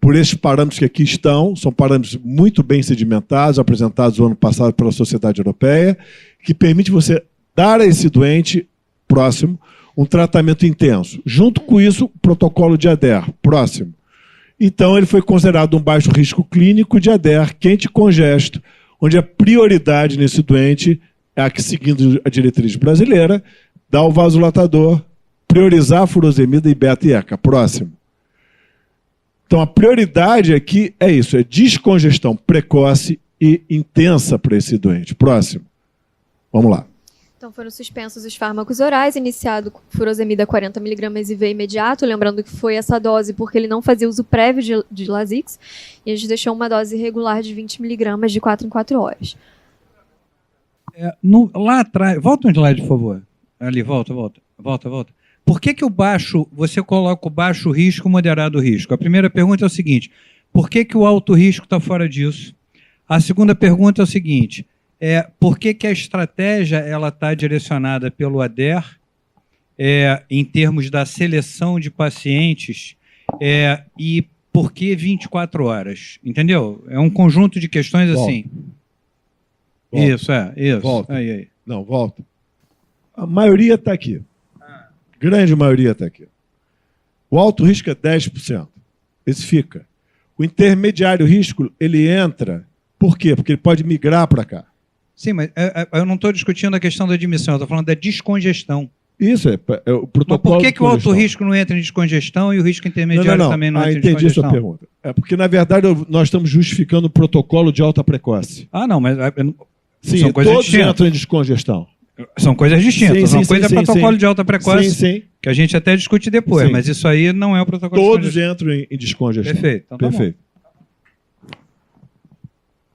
Por esses parâmetros que aqui estão, são parâmetros muito bem sedimentados, apresentados no ano passado pela Sociedade Europeia, que permite você dar a esse doente próximo um tratamento intenso. Junto com isso, o protocolo de ADER, próximo. Então, ele foi considerado um baixo risco clínico de ADER, quente congesto, onde a prioridade nesse doente é a que, seguindo a diretriz brasileira, dá o vasodilatador, priorizar a furosemida e beta e ECA. Próximo. Então, a prioridade aqui é isso, é descongestão precoce e intensa para esse doente. Próximo. Vamos lá. Então, foram suspensos os fármacos orais, iniciado com furosemida 40 mg IV imediato, lembrando que foi essa dose porque ele não fazia uso prévio de Lasix, e a gente deixou uma dose regular de 20 mg de 4 em 4 horas. Lá atrás, volta um slide, por favor. Ali, volta. Por que o baixo, você coloca o baixo risco, o moderado risco? A primeira pergunta é o seguinte, por que o alto risco está fora disso? A segunda pergunta é o seguinte, por que a estratégia está direcionada pelo ADER em termos da seleção de pacientes e por que 24 horas? Entendeu? É um conjunto de questões assim. Volta. Isso. Volta. Aí. Não, volta. A maioria está aqui. Grande maioria está aqui. O alto risco é 10%. Esse fica. O intermediário risco, ele entra. Por quê? Porque ele pode migrar para cá. Sim, mas eu não estou discutindo a questão da admissão, eu estou falando da descongestão. Isso, é o protocolo. Mas por que o alto risco não entra em descongestão e o risco intermediário também não entra em descongestão? Entendi a sua pergunta. É porque, na verdade, nós estamos justificando o protocolo de alta precoce. Não, mas sim, são coisas todos distintas. Entram em descongestão. São coisas distintas. Sim, uma coisa é protocolo de alta precoce, sim. que a gente até discute depois, mas isso aí não é o protocolo todos de entram em descongestão. Perfeito. Então, perfeito.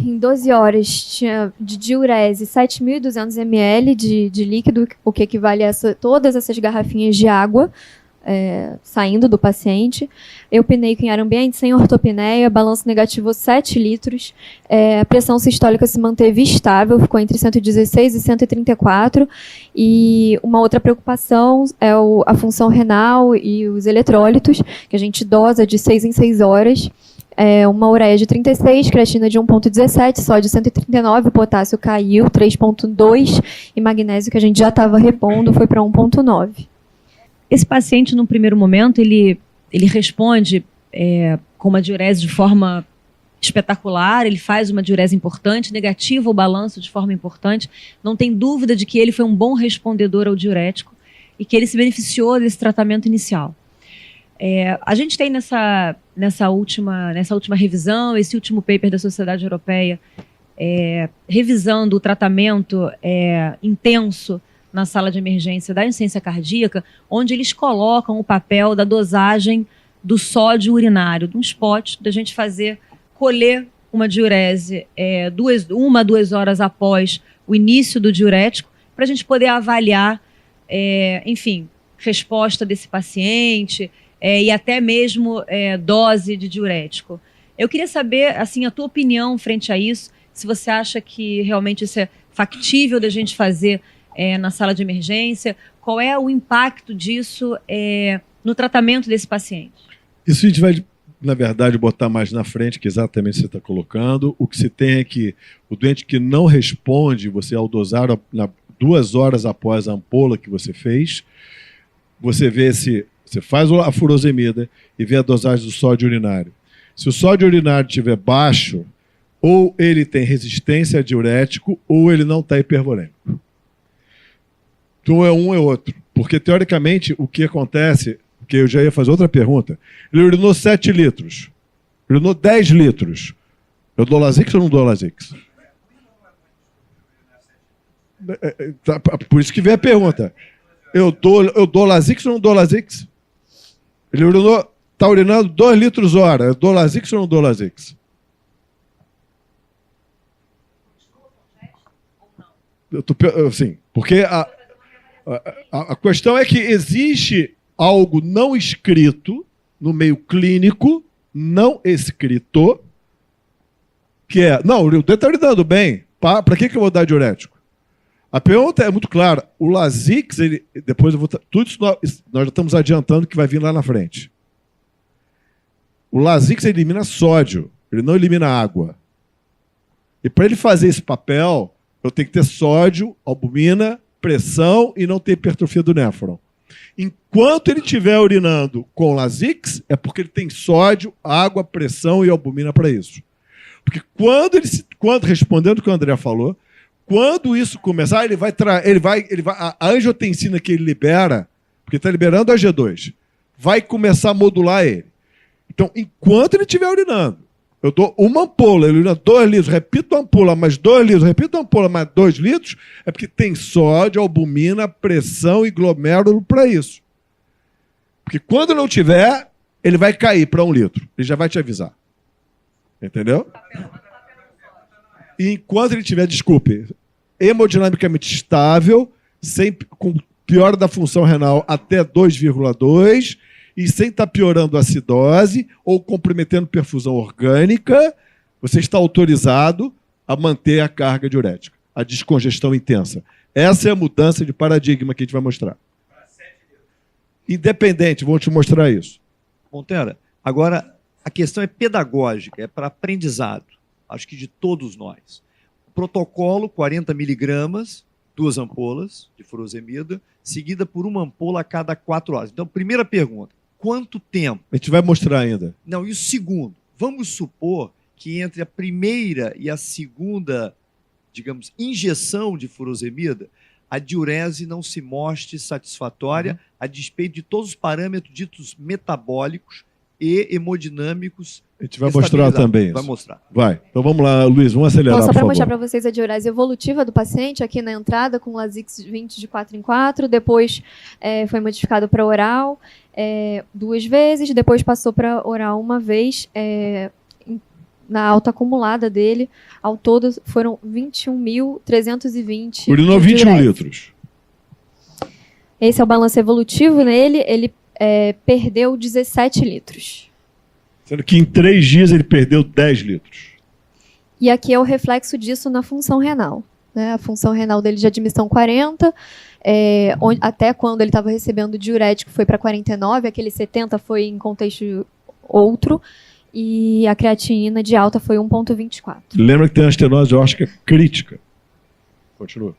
Em 12 horas, tinha de diurese 7.200 ml de líquido, o que equivale a todas essas garrafinhas de água saindo do paciente. Eupneico em ar ambiente, sem ortopneia, balanço negativo 7 litros. A pressão sistólica se manteve estável, ficou entre 116 e 134. E uma outra preocupação é a função renal e os eletrólitos, que a gente dosa de 6 em 6 horas. Uma ureia de 36, creatina de 1,17, sódio 139, potássio caiu 3,2 e magnésio, que a gente já estava repondo, foi para 1,9. Esse paciente, no primeiro momento, ele responde com uma diurese de forma espetacular, ele faz uma diurese importante, negativa o balanço de forma importante. Não tem dúvida de que ele foi um bom respondedor ao diurético e que ele se beneficiou desse tratamento inicial. A gente tem nessa última revisão, esse último paper da Sociedade Europeia, revisando o tratamento intenso na sala de emergência da insuficiência cardíaca, onde eles colocam o papel da dosagem do sódio urinário, de um spot, da gente colher uma diurese 1 a 2 horas após o início do diurético, para a gente poder avaliar, resposta desse paciente, e até mesmo dose de diurético. Eu queria saber, assim, a tua opinião frente a isso, se você acha que realmente isso é factível da gente fazer na sala de emergência, qual é o impacto disso no tratamento desse paciente? Isso a gente vai, na verdade, botar mais na frente, que exatamente você está colocando. O que se tem é que o doente que não responde, você ao dosar 2 horas após a ampola que você fez, você vê se você faz a furosemida e vê a dosagem do sódio urinário. Se o sódio urinário estiver baixo, ou ele tem resistência a diurético, ou ele não está hipervolêmico. Então é um é outro. Porque, teoricamente, o que acontece, que eu já ia fazer outra pergunta, ele urinou 7 litros, urinou 10 litros. Eu dou Lasix ou não dou Lasix? Por isso que vem a pergunta. Eu dou Lasix ou não dou Lasix? Ele está urinando 2 litros hora. Eu dou Lasix ou não dou Lasix? Assim, porque a questão é que existe algo não escrito no meio clínico, não escrito, que não, o dedo está urinando bem. Para que eu vou dar diurético? A pergunta é muito clara. O Lasix, depois eu vou... Tudo isso nós já estamos adiantando que vai vir lá na frente. O Lasix elimina sódio, ele não elimina água. E para ele fazer esse papel, eu tenho que ter sódio, albumina, pressão e não ter hipertrofia do néfron. Enquanto ele estiver urinando com Lasix, é porque ele tem sódio, água, pressão e albumina para isso. Porque respondendo o que o André falou, quando isso começar, a angiotensina que ele libera, porque está liberando a G2, vai começar a modular ele. Então, enquanto ele estiver urinando, eu dou uma ampola, ele urina 2 litros, repito a ampola, mais 2 litros, repito a ampola, mais 2 litros, é porque tem sódio, albumina, pressão e glomérulo para isso. Porque quando não tiver, ele vai cair para 1 litro. Ele já vai te avisar. Entendeu? E enquanto ele tiver, hemodinamicamente estável, com piora da função renal até 2,2 e sem estar piorando a acidose ou comprometendo perfusão orgânica, você está autorizado a manter a carga diurética, a descongestão intensa. Essa é a mudança de paradigma que a gente vai mostrar. Independente, vou te mostrar isso. Montera, agora a questão é pedagógica, é para aprendizado, acho que de todos nós. O protocolo, 40 miligramas, 2 ampolas de furosemida, seguida por 1 ampola a cada 4 horas. Então, primeira pergunta, quanto tempo? A gente vai mostrar ainda. Não, e o segundo? Vamos supor que entre a primeira e a segunda, digamos, injeção de furosemida, a diurese não se mostre satisfatória a despeito de todos os parâmetros ditos metabólicos e hemodinâmicos. A gente vai mostrar também isso. Vai mostrar. Vai. Então vamos lá, Luiz, vamos acelerar, Bom, só por para favor. mostrar para vocês a diurese evolutiva do paciente, aqui na entrada com Lasix 20 de 4 em 4, depois foi modificado para oral 2 vezes, depois passou para oral 1 vez, na alta acumulada dele, ao todo foram 21.320. Urinou 21 litros. Esse é o balanço evolutivo nele, ele perdeu 17 litros. Sendo que em 3 dias ele perdeu 10 litros. E aqui é o reflexo disso na função renal. Né? A função renal dele de admissão 40, até quando ele estava recebendo diurético foi para 49, aquele 70 foi em contexto outro, e a creatinina de alta foi 1,24. Lembra que tem a estenose aórtica crítica. Continua.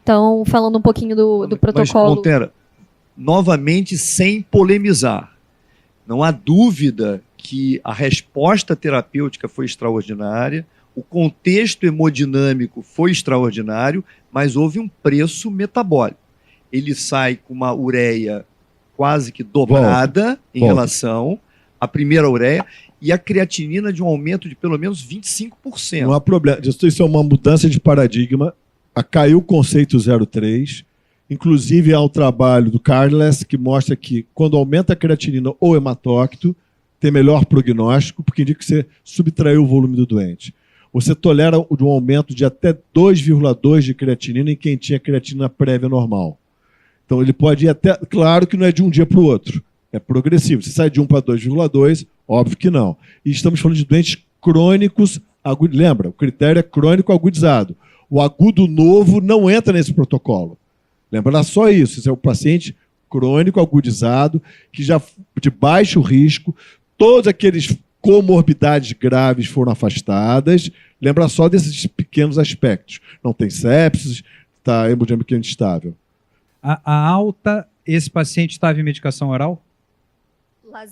Então, falando um pouquinho do protocolo... Mas, Montera, novamente sem polemizar. Não há dúvida que a resposta terapêutica foi extraordinária, o contexto hemodinâmico foi extraordinário, mas houve um preço metabólico. Ele sai com uma ureia quase que dobrada em relação à primeira ureia e a creatinina de um aumento de pelo menos 25%. Não há problema. Isso é uma mudança de paradigma. Caiu o conceito 03. Inclusive, há um trabalho do Carles que mostra que quando aumenta a creatinina ou hematócrito, tem melhor prognóstico, porque indica que você subtraiu o volume do doente. Você tolera um aumento de até 2,2 de creatinina em quem tinha creatinina prévia normal. Então, ele pode ir até... Claro que não é de um dia para o outro. É progressivo. Você sai de 1 para 2,2, óbvio que não. E estamos falando de doentes crônicos agudos. Lembra, o critério é crônico agudizado. O agudo novo não entra nesse protocolo. Lembra só isso. Esse é o paciente crônico agudizado, que já de baixo risco, todos aqueles comorbidades graves foram afastadas. Lembra só desses pequenos aspectos. Não tem sepsis, está hemodinamicamente estável. A alta, esse paciente estava em medicação oral?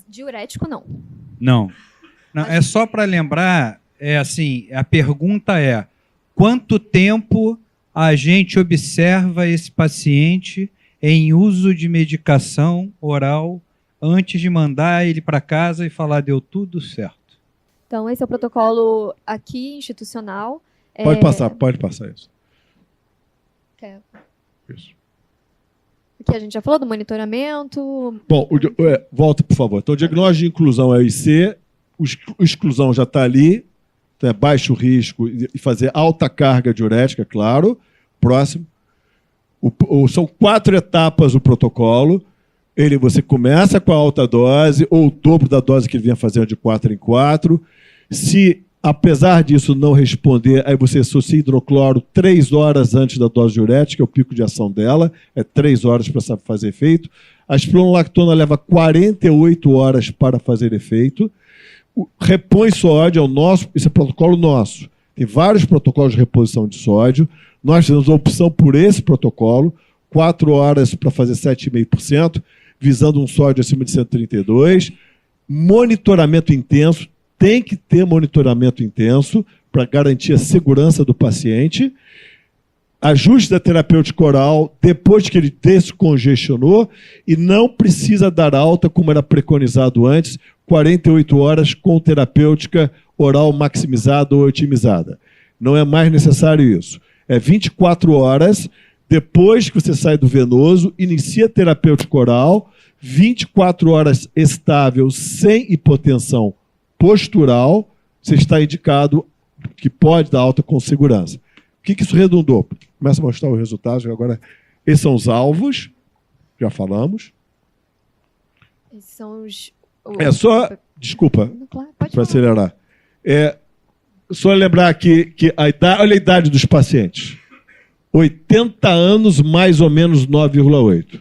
Diurético, não. Não. É só para lembrar, a pergunta é: quanto tempo a gente observa esse paciente em uso de medicação oral antes de mandar ele para casa e falar deu tudo certo? Então, esse é o protocolo aqui, institucional. Pode passar isso. Quer? Isso. Aqui a gente já falou do monitoramento. Bom, volta, por favor. Então, o diagnóstico de inclusão é o IC, exclusão já está ali, então é baixo risco e fazer alta carga diurética, claro. Próximo. São 4 etapas o protocolo. Você começa com a alta dose, ou o dobro da dose que ele vinha fazendo de 4 em 4. Se, apesar disso, não responder, aí você associa hidrocloro 3 horas antes da dose diurética, é o pico de ação dela, é 3 horas para fazer efeito. A espironolactona leva 48 horas para fazer efeito. Repõe sódio, esse é protocolo nosso. Tem vários protocolos de reposição de sódio. Nós temos a opção por esse protocolo, 4 horas para fazer 7,5%, visando um sódio acima de 132. Monitoramento intenso, tem que ter monitoramento intenso para garantir a segurança do paciente. Ajuste da terapêutica oral depois que ele descongestionou e não precisa dar alta, como era preconizado antes, 48 horas com terapêutica oral maximizada ou otimizada. Não é mais necessário isso. É 24 horas depois que você sai do venoso, inicia a terapêutica oral, 24 horas estável, sem hipotensão postural, você está indicado que pode dar alta com segurança. O que isso redundou? Começa a mostrar os resultados. Agora, esses são os alvos, já falamos. Esses são os... Desculpa, Claro, para acelerar. Só lembrar que olha a idade dos pacientes. 80 anos, mais ou menos 9,8.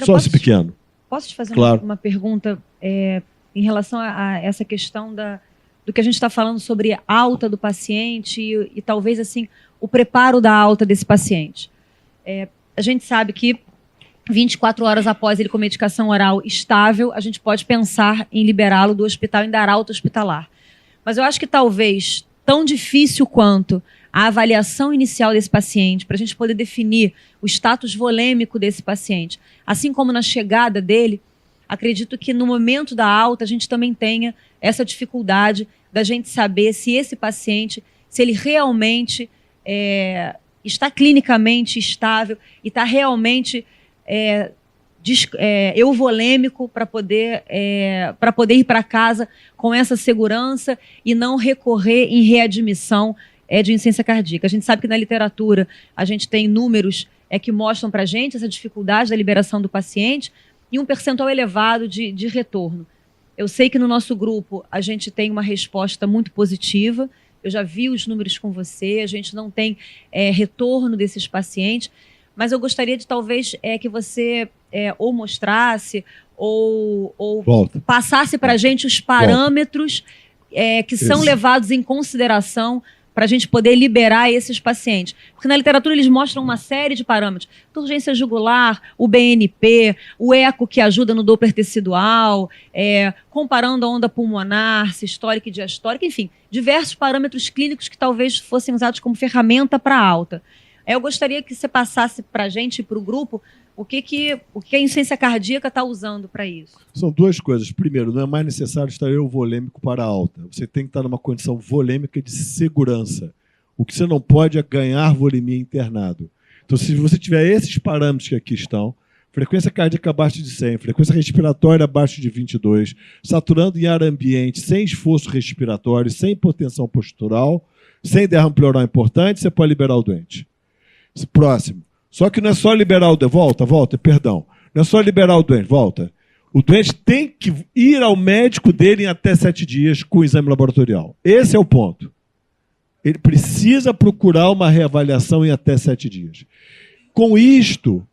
Só esse pequeno. Posso te fazer Claro. uma pergunta em relação a essa questão do que a gente está falando sobre a alta do paciente e talvez assim o preparo da alta desse paciente. A gente sabe que 24 horas após ele com medicação oral estável, a gente pode pensar em liberá-lo do hospital, em dar alta hospitalar. Mas eu acho que talvez tão difícil quanto a avaliação inicial desse paciente, para a gente poder definir o status volêmico desse paciente, assim como na chegada dele, acredito que no momento da alta a gente também tenha essa dificuldade da gente saber se esse paciente, se ele realmente está clinicamente estável e está realmente euvolêmico para poder ir para casa com essa segurança e não recorrer em readmissão de insuficiência cardíaca. A gente sabe que na literatura a gente tem números que mostram para a gente essa dificuldade da liberação do paciente e um percentual elevado de retorno. Eu sei que no nosso grupo a gente tem uma resposta muito positiva, eu já vi os números com você, a gente não tem retorno desses pacientes, mas eu gostaria de talvez que você ou mostrasse ou passasse para a gente os parâmetros que são levados em consideração para a gente poder liberar esses pacientes. Porque na literatura eles mostram uma série de parâmetros. Urgência jugular, o BNP, o eco que ajuda no Doppler tecidual, comparando a onda pulmonar, sistólica e diastólica, enfim, diversos parâmetros clínicos que talvez fossem usados como ferramenta para alta. Eu gostaria que você passasse para a gente e para o grupo o que a insuficiência cardíaca está usando para isso. São duas coisas. Primeiro, não é mais necessário estar volêmico para alta. Você tem que estar numa condição volêmica de segurança. O que você não pode é ganhar volemia internado. Então, se você tiver esses parâmetros que aqui estão, frequência cardíaca abaixo de 100, frequência respiratória abaixo de 22, saturando em ar ambiente, sem esforço respiratório, sem hipotensão postural, sem derrame pleural importante, você pode liberar o doente. Próximo. Só que não é só liberar o doente. Perdão. Não é só liberar o doente. Volta. O doente tem que ir ao médico dele em até 7 dias com o exame laboratorial. Esse é o ponto. Ele precisa procurar uma reavaliação em até 7 dias. Com isto...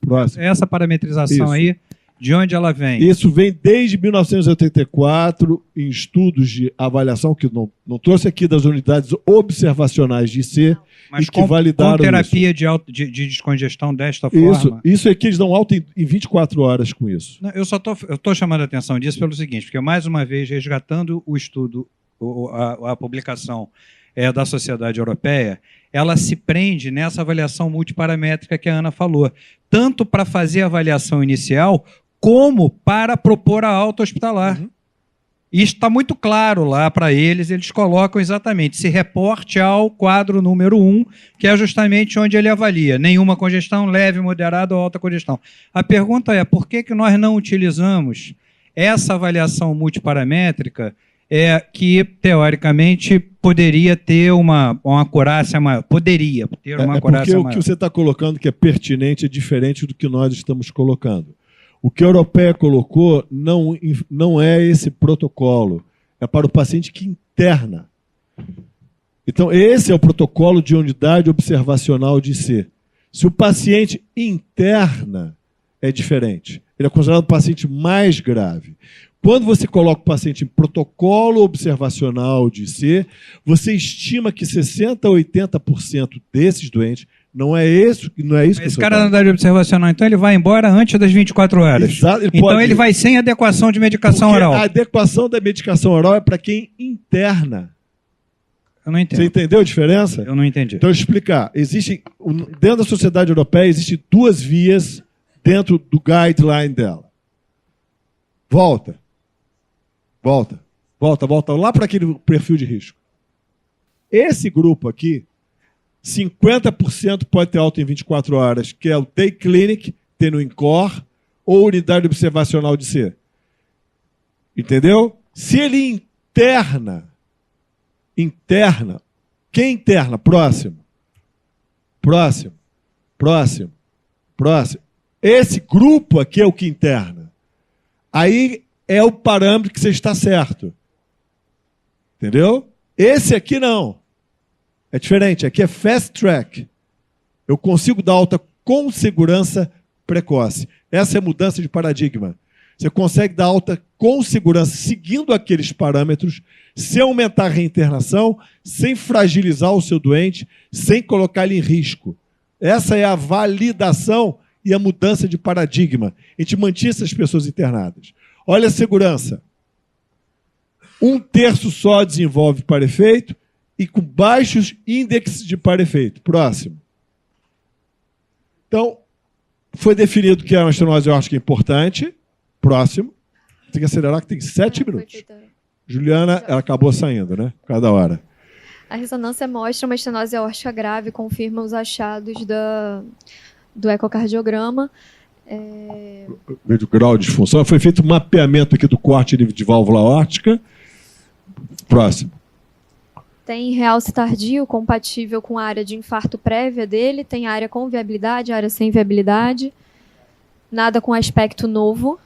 Próximo. Essa parametrização aí, de onde ela vem? Isso vem desde 1984 em estudos de avaliação, que não trouxe aqui das unidades observacionais de IC, mas e que validaram com terapia isso. de descongestão desta forma? Isso é que eles dão alta em 24 horas com isso. Não, eu estou chamando a atenção disso pelo seguinte, porque mais uma vez, resgatando o estudo, a publicação da Sociedade Europeia, ela se prende nessa avaliação multiparamétrica que a Ana falou, tanto para fazer a avaliação inicial, como para propor a alta hospitalar. Uhum. Isso está muito claro lá para eles colocam exatamente, se reporte ao quadro número 1, que é justamente onde ele avalia, nenhuma congestão, leve, moderada ou alta congestão. A pergunta é, por que nós não utilizamos essa avaliação multiparamétrica que, teoricamente, poderia ter uma acurácia maior? Poderia ter uma acurácia maior. Porque o que você está colocando que é pertinente é diferente do que nós estamos colocando. O que a Europeia colocou não é esse protocolo, é para o paciente que interna. Então, esse é o protocolo de unidade observacional de IC. Se o paciente interna, é diferente. Ele é considerado um paciente mais grave. Quando você coloca o paciente em protocolo observacional de IC, você estima que 60% a 80% desses doentes, não é isso que esse cara na unidade observacional, então ele vai embora antes das 24 horas. Exato, então ele vai sem adequação de medicação oral. A adequação da medicação oral é para quem interna. Eu não entendo. Você entendeu a diferença? Eu não entendi. Então, eu vou explicar. Dentro da Sociedade Europeia, existem 2 vias dentro do guideline dela. Volta lá para aquele perfil de risco. Esse grupo aqui, 50% pode ter alta em 24 horas, que é o Day Clinic, tem no INCOR, ou unidade observacional de C. Entendeu? Se ele interna, quem interna? Próximo. Esse grupo aqui é o que interna. Aí é o parâmetro que você está certo. Entendeu? Esse aqui não. É diferente. Aqui é fast track. Eu consigo dar alta com segurança precoce. Essa é a mudança de paradigma. Você consegue dar alta com segurança, seguindo aqueles parâmetros, sem aumentar a reinternação, sem fragilizar o seu doente, sem colocar ele em risco. Essa é a validação e a mudança de paradigma. A gente mantinha essas pessoas internadas. Olha a segurança. 1/3 só desenvolve para-efeito e com baixos índices de para-efeito. Próximo. Então, foi definido que a estenose aórtica é importante. Próximo. Tem que acelerar, que tem 7 minutos. Juliana, ela acabou saindo, né? Por causa da hora. A ressonância mostra uma estenose aórtica grave, confirma os achados do ecocardiograma. O grau de disfunção. Foi feito um mapeamento aqui do corte de válvula aórtica. Próximo. Tem realce tardio compatível com a área de infarto prévia dele. Tem área com viabilidade, área sem viabilidade. Nada com aspecto novo.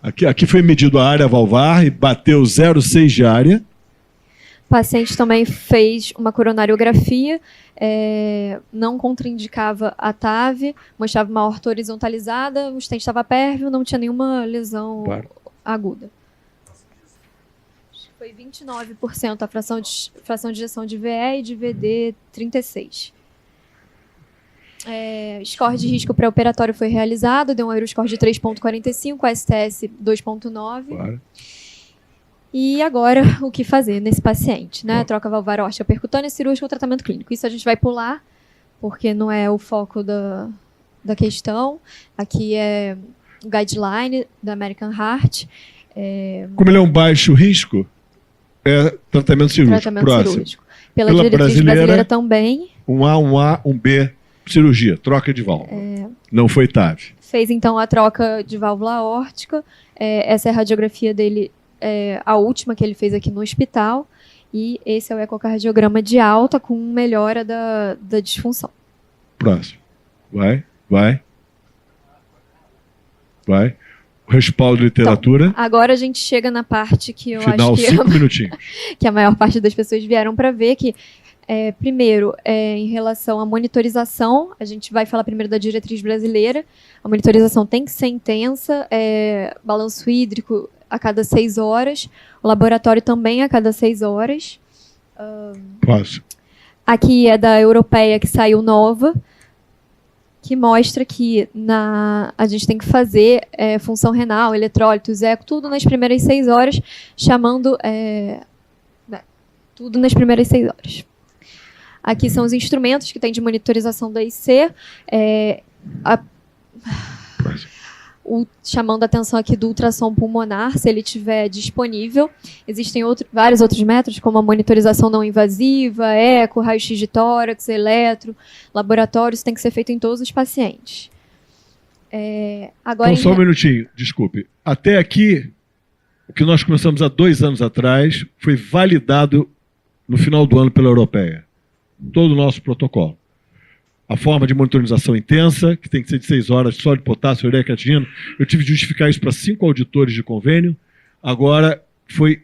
Aqui foi medido a área valvar e bateu 0,6 de área. O paciente também fez uma coronariografia, não contraindicava a TAV, mostrava uma aorta horizontalizada, o stent estava pérvio, não tinha nenhuma lesão aguda. Foi 29% a fração de ejeção de VE e de VD 36%. Score de risco pré-operatório foi realizado, deu um Euroscore de 3,45, STS 2,9. Claro. E agora, o que fazer nesse paciente? Né? Troca valvar órtica percutânea, cirúrgica ou tratamento clínico. Isso a gente vai pular, porque não é o foco da questão. Aqui é o guideline da American Heart. Como ele é um baixo risco, é tratamento cirúrgico. Tratamento cirúrgico. Pela diretriz brasileira também. Um A, um A, um B, cirurgia, troca de válvula. Não foi TAV. Fez, então, a troca de válvula aórtica. Essa é a radiografia dele, a última que ele fez aqui no hospital. E esse é o ecocardiograma de alta com melhora da disfunção. Próximo. Vai. O respaldo de literatura. Então, agora a gente chega na parte que eu Final, acho que 5 minutinhos. que a maior parte das pessoas vieram para ver, que primeiro, em relação à monitorização, a gente vai falar primeiro da diretriz brasileira. A monitorização tem que ser intensa, balanço hídrico a cada 6 horas, o laboratório também a cada 6 horas. Posso. Aqui é da europeia que saiu nova, que mostra que a gente tem que fazer função renal, eletrólitos, eco, tudo nas primeiras 6 horas, chamando tudo nas primeiras 6 horas. Aqui são os instrumentos que tem de monitorização da IC, chamando a atenção aqui do ultrassom pulmonar, se ele estiver disponível. Existem vários outros métodos, como a monitorização não invasiva, eco, raio-x de tórax, eletro, laboratório, isso tem que ser feito em todos os pacientes. Agora, então, só um minutinho, desculpe. Até aqui, o que nós começamos há 2 anos atrás, foi validado no final do ano pela Europeia. Todo o nosso protocolo. A forma de monitorização intensa, que tem que ser de 6 horas, só de potássio, ureia, creatinina. Eu tive de justificar isso para 5 auditores de convênio. Agora foi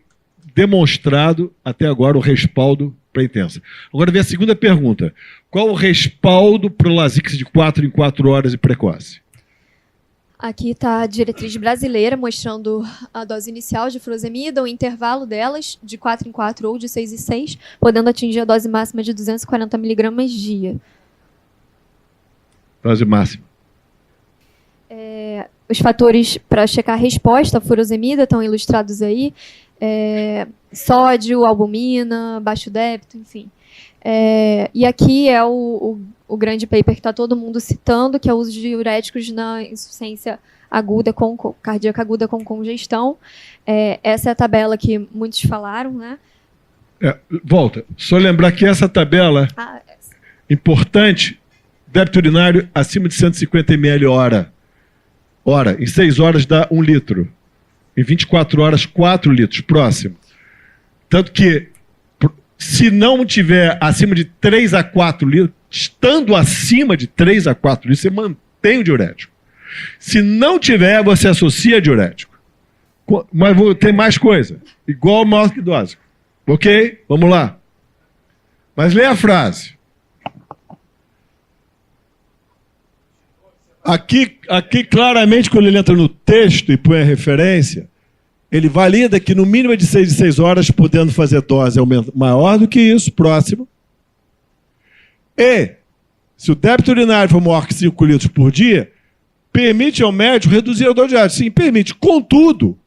demonstrado, até agora, o respaldo para intensa. Agora vem a segunda pergunta. Qual o respaldo para o Lasix de 4 em 4 horas e precoce? Aqui está a diretriz brasileira, mostrando a dose inicial de furosemida, o intervalo delas, de 4 em 4 ou de 6 em 6, podendo atingir a dose máxima de 240 mg dia. Dose máxima. Os fatores para checar a resposta à furosemida estão ilustrados aí. Sódio, albumina, baixo débito, enfim. E aqui é o grande paper que está todo mundo citando, que é o uso de diuréticos na insuficiência aguda cardíaca aguda com congestão. Essa é a tabela que muitos falaram, né? Volta. Só lembrar que essa tabela, importante, débito urinário acima de 150 ml hora. Em 6 horas dá 1 litro. Em 24 horas, 4 litros. Próximo. Tanto que, se não tiver acima de 3 a 4 litros, estando acima de 3 a 4 litros, você mantém o diurético. Se não tiver, você associa diurético. Mas tem mais coisa. Igual maior que dose. Ok? Vamos lá. Mas lê a frase. Aqui, claramente, quando ele entra no texto e põe a referência, ele valida que no mínimo é de 6 em 6 horas, podendo fazer dose maior do que isso, próximo. E, se o débito urinário for maior que 5 litros por dia, permite ao médico reduzir a dose diária. Sim, permite. Contudo,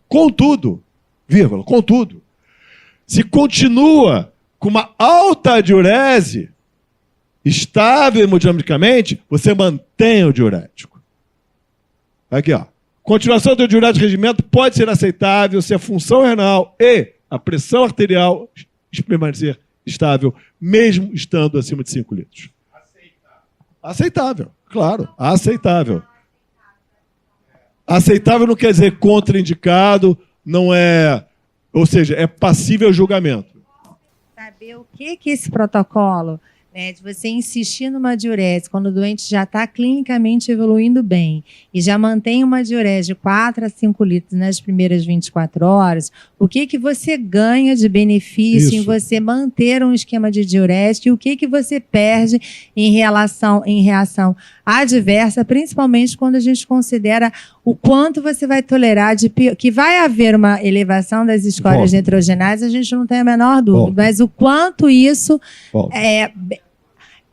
se continua com uma alta diurese, estável hemodinamicamente, você mantém o diurético. Aqui, ó. Continuação do diurético de regimento pode ser aceitável se a função renal e a pressão arterial permanecer estável, mesmo estando acima de 5 litros. Aceitável, claro. Aceitável. Aceitável não quer dizer contraindicado, não é... Ou seja, é passível ao julgamento. Saber o que esse protocolo... de você insistir numa diurese quando o doente já está clinicamente evoluindo bem e já mantém uma diurese de 4 a 5 litros nas primeiras 24 horas, o que você ganha de benefício em você manter um esquema de diurese e o que você perde em reação adversa, principalmente quando a gente considera o quanto você vai tolerar que vai haver uma elevação das escórias nitrogenadas, a gente não tem a menor dúvida, mas o quanto isso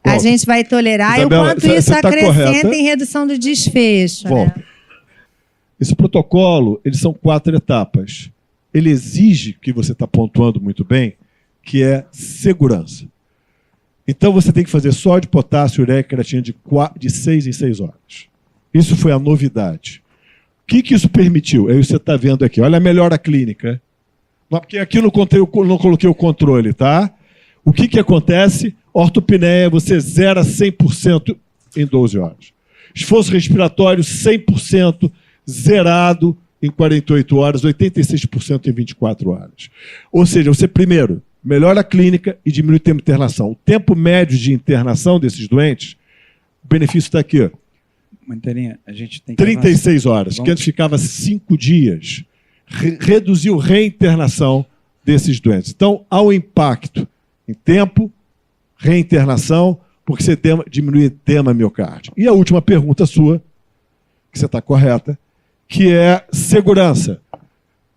a gente vai tolerar, Isabela, e o quanto isso acrescenta correta. em redução do desfecho. Né? Esse protocolo, eles são 4 etapas. Ele exige, que você está pontuando muito bem, que é segurança. Então você tem que fazer sódio, potássio, ureia e creatina de 6 em 6 horas. Isso foi a novidade. O que isso permitiu? Aí você está vendo aqui. Olha a melhora clínica. Porque aqui eu não coloquei o controle, tá? O que acontece? Ortopneia, você zera 100% em 12 horas. Esforço respiratório, 100% zerado em 48 horas, 86% em 24 horas. Ou seja, você primeiro melhora a clínica e diminui o tempo de internação. O tempo médio de internação desses doentes, o benefício está aqui, ó. Mantelinha, a gente tem que 36 horas, que antes ficava 5 dias. Reduziu reinternação desses doentes. Então, há um impacto em tempo, reinternação, porque você diminui edema miocárdio. E a última pergunta sua, que você está correta, que é segurança.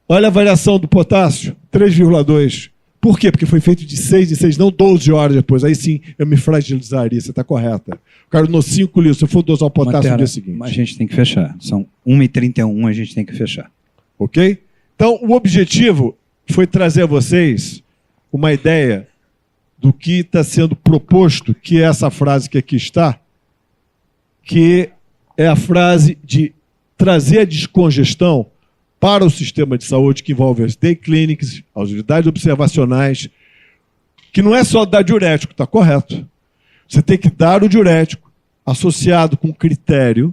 Olha a variação do potássio, 3,2. Por quê? Porque foi feito de 6 em 6, não 12 horas depois. Aí sim, eu me fragilizaria, você está correta. O cara no 5 litros, se eu for dosar o potássio no dia seguinte. A gente tem que fechar. São 1h31, a gente tem que fechar. Ok? Então, o objetivo foi trazer a vocês uma ideia do que está sendo proposto, que é essa frase que aqui está, que é a frase de trazer a descongestão para o sistema de saúde, que envolve as day clinics, as unidades observacionais, que não é só dar diurético, está correto. Você tem que dar o diurético associado com critério,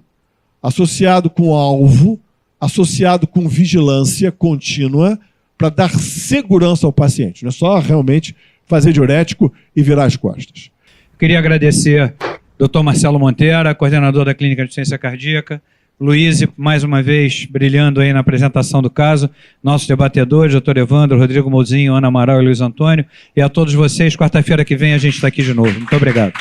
associado com alvo, associado com vigilância contínua, para dar segurança ao paciente. Não é só realmente fazer diurético e virar as costas. Queria agradecer ao Dr. Marcelo Monteiro, coordenador da Clínica de Ciência Cardíaca, Luiz, mais uma vez, brilhando aí na apresentação do caso, nossos debatedores, doutor Evandro, Rodrigo Mozinho, Ana Amaral e Luiz Antônio, e a todos vocês, quarta-feira que vem a gente está aqui de novo. Muito obrigado.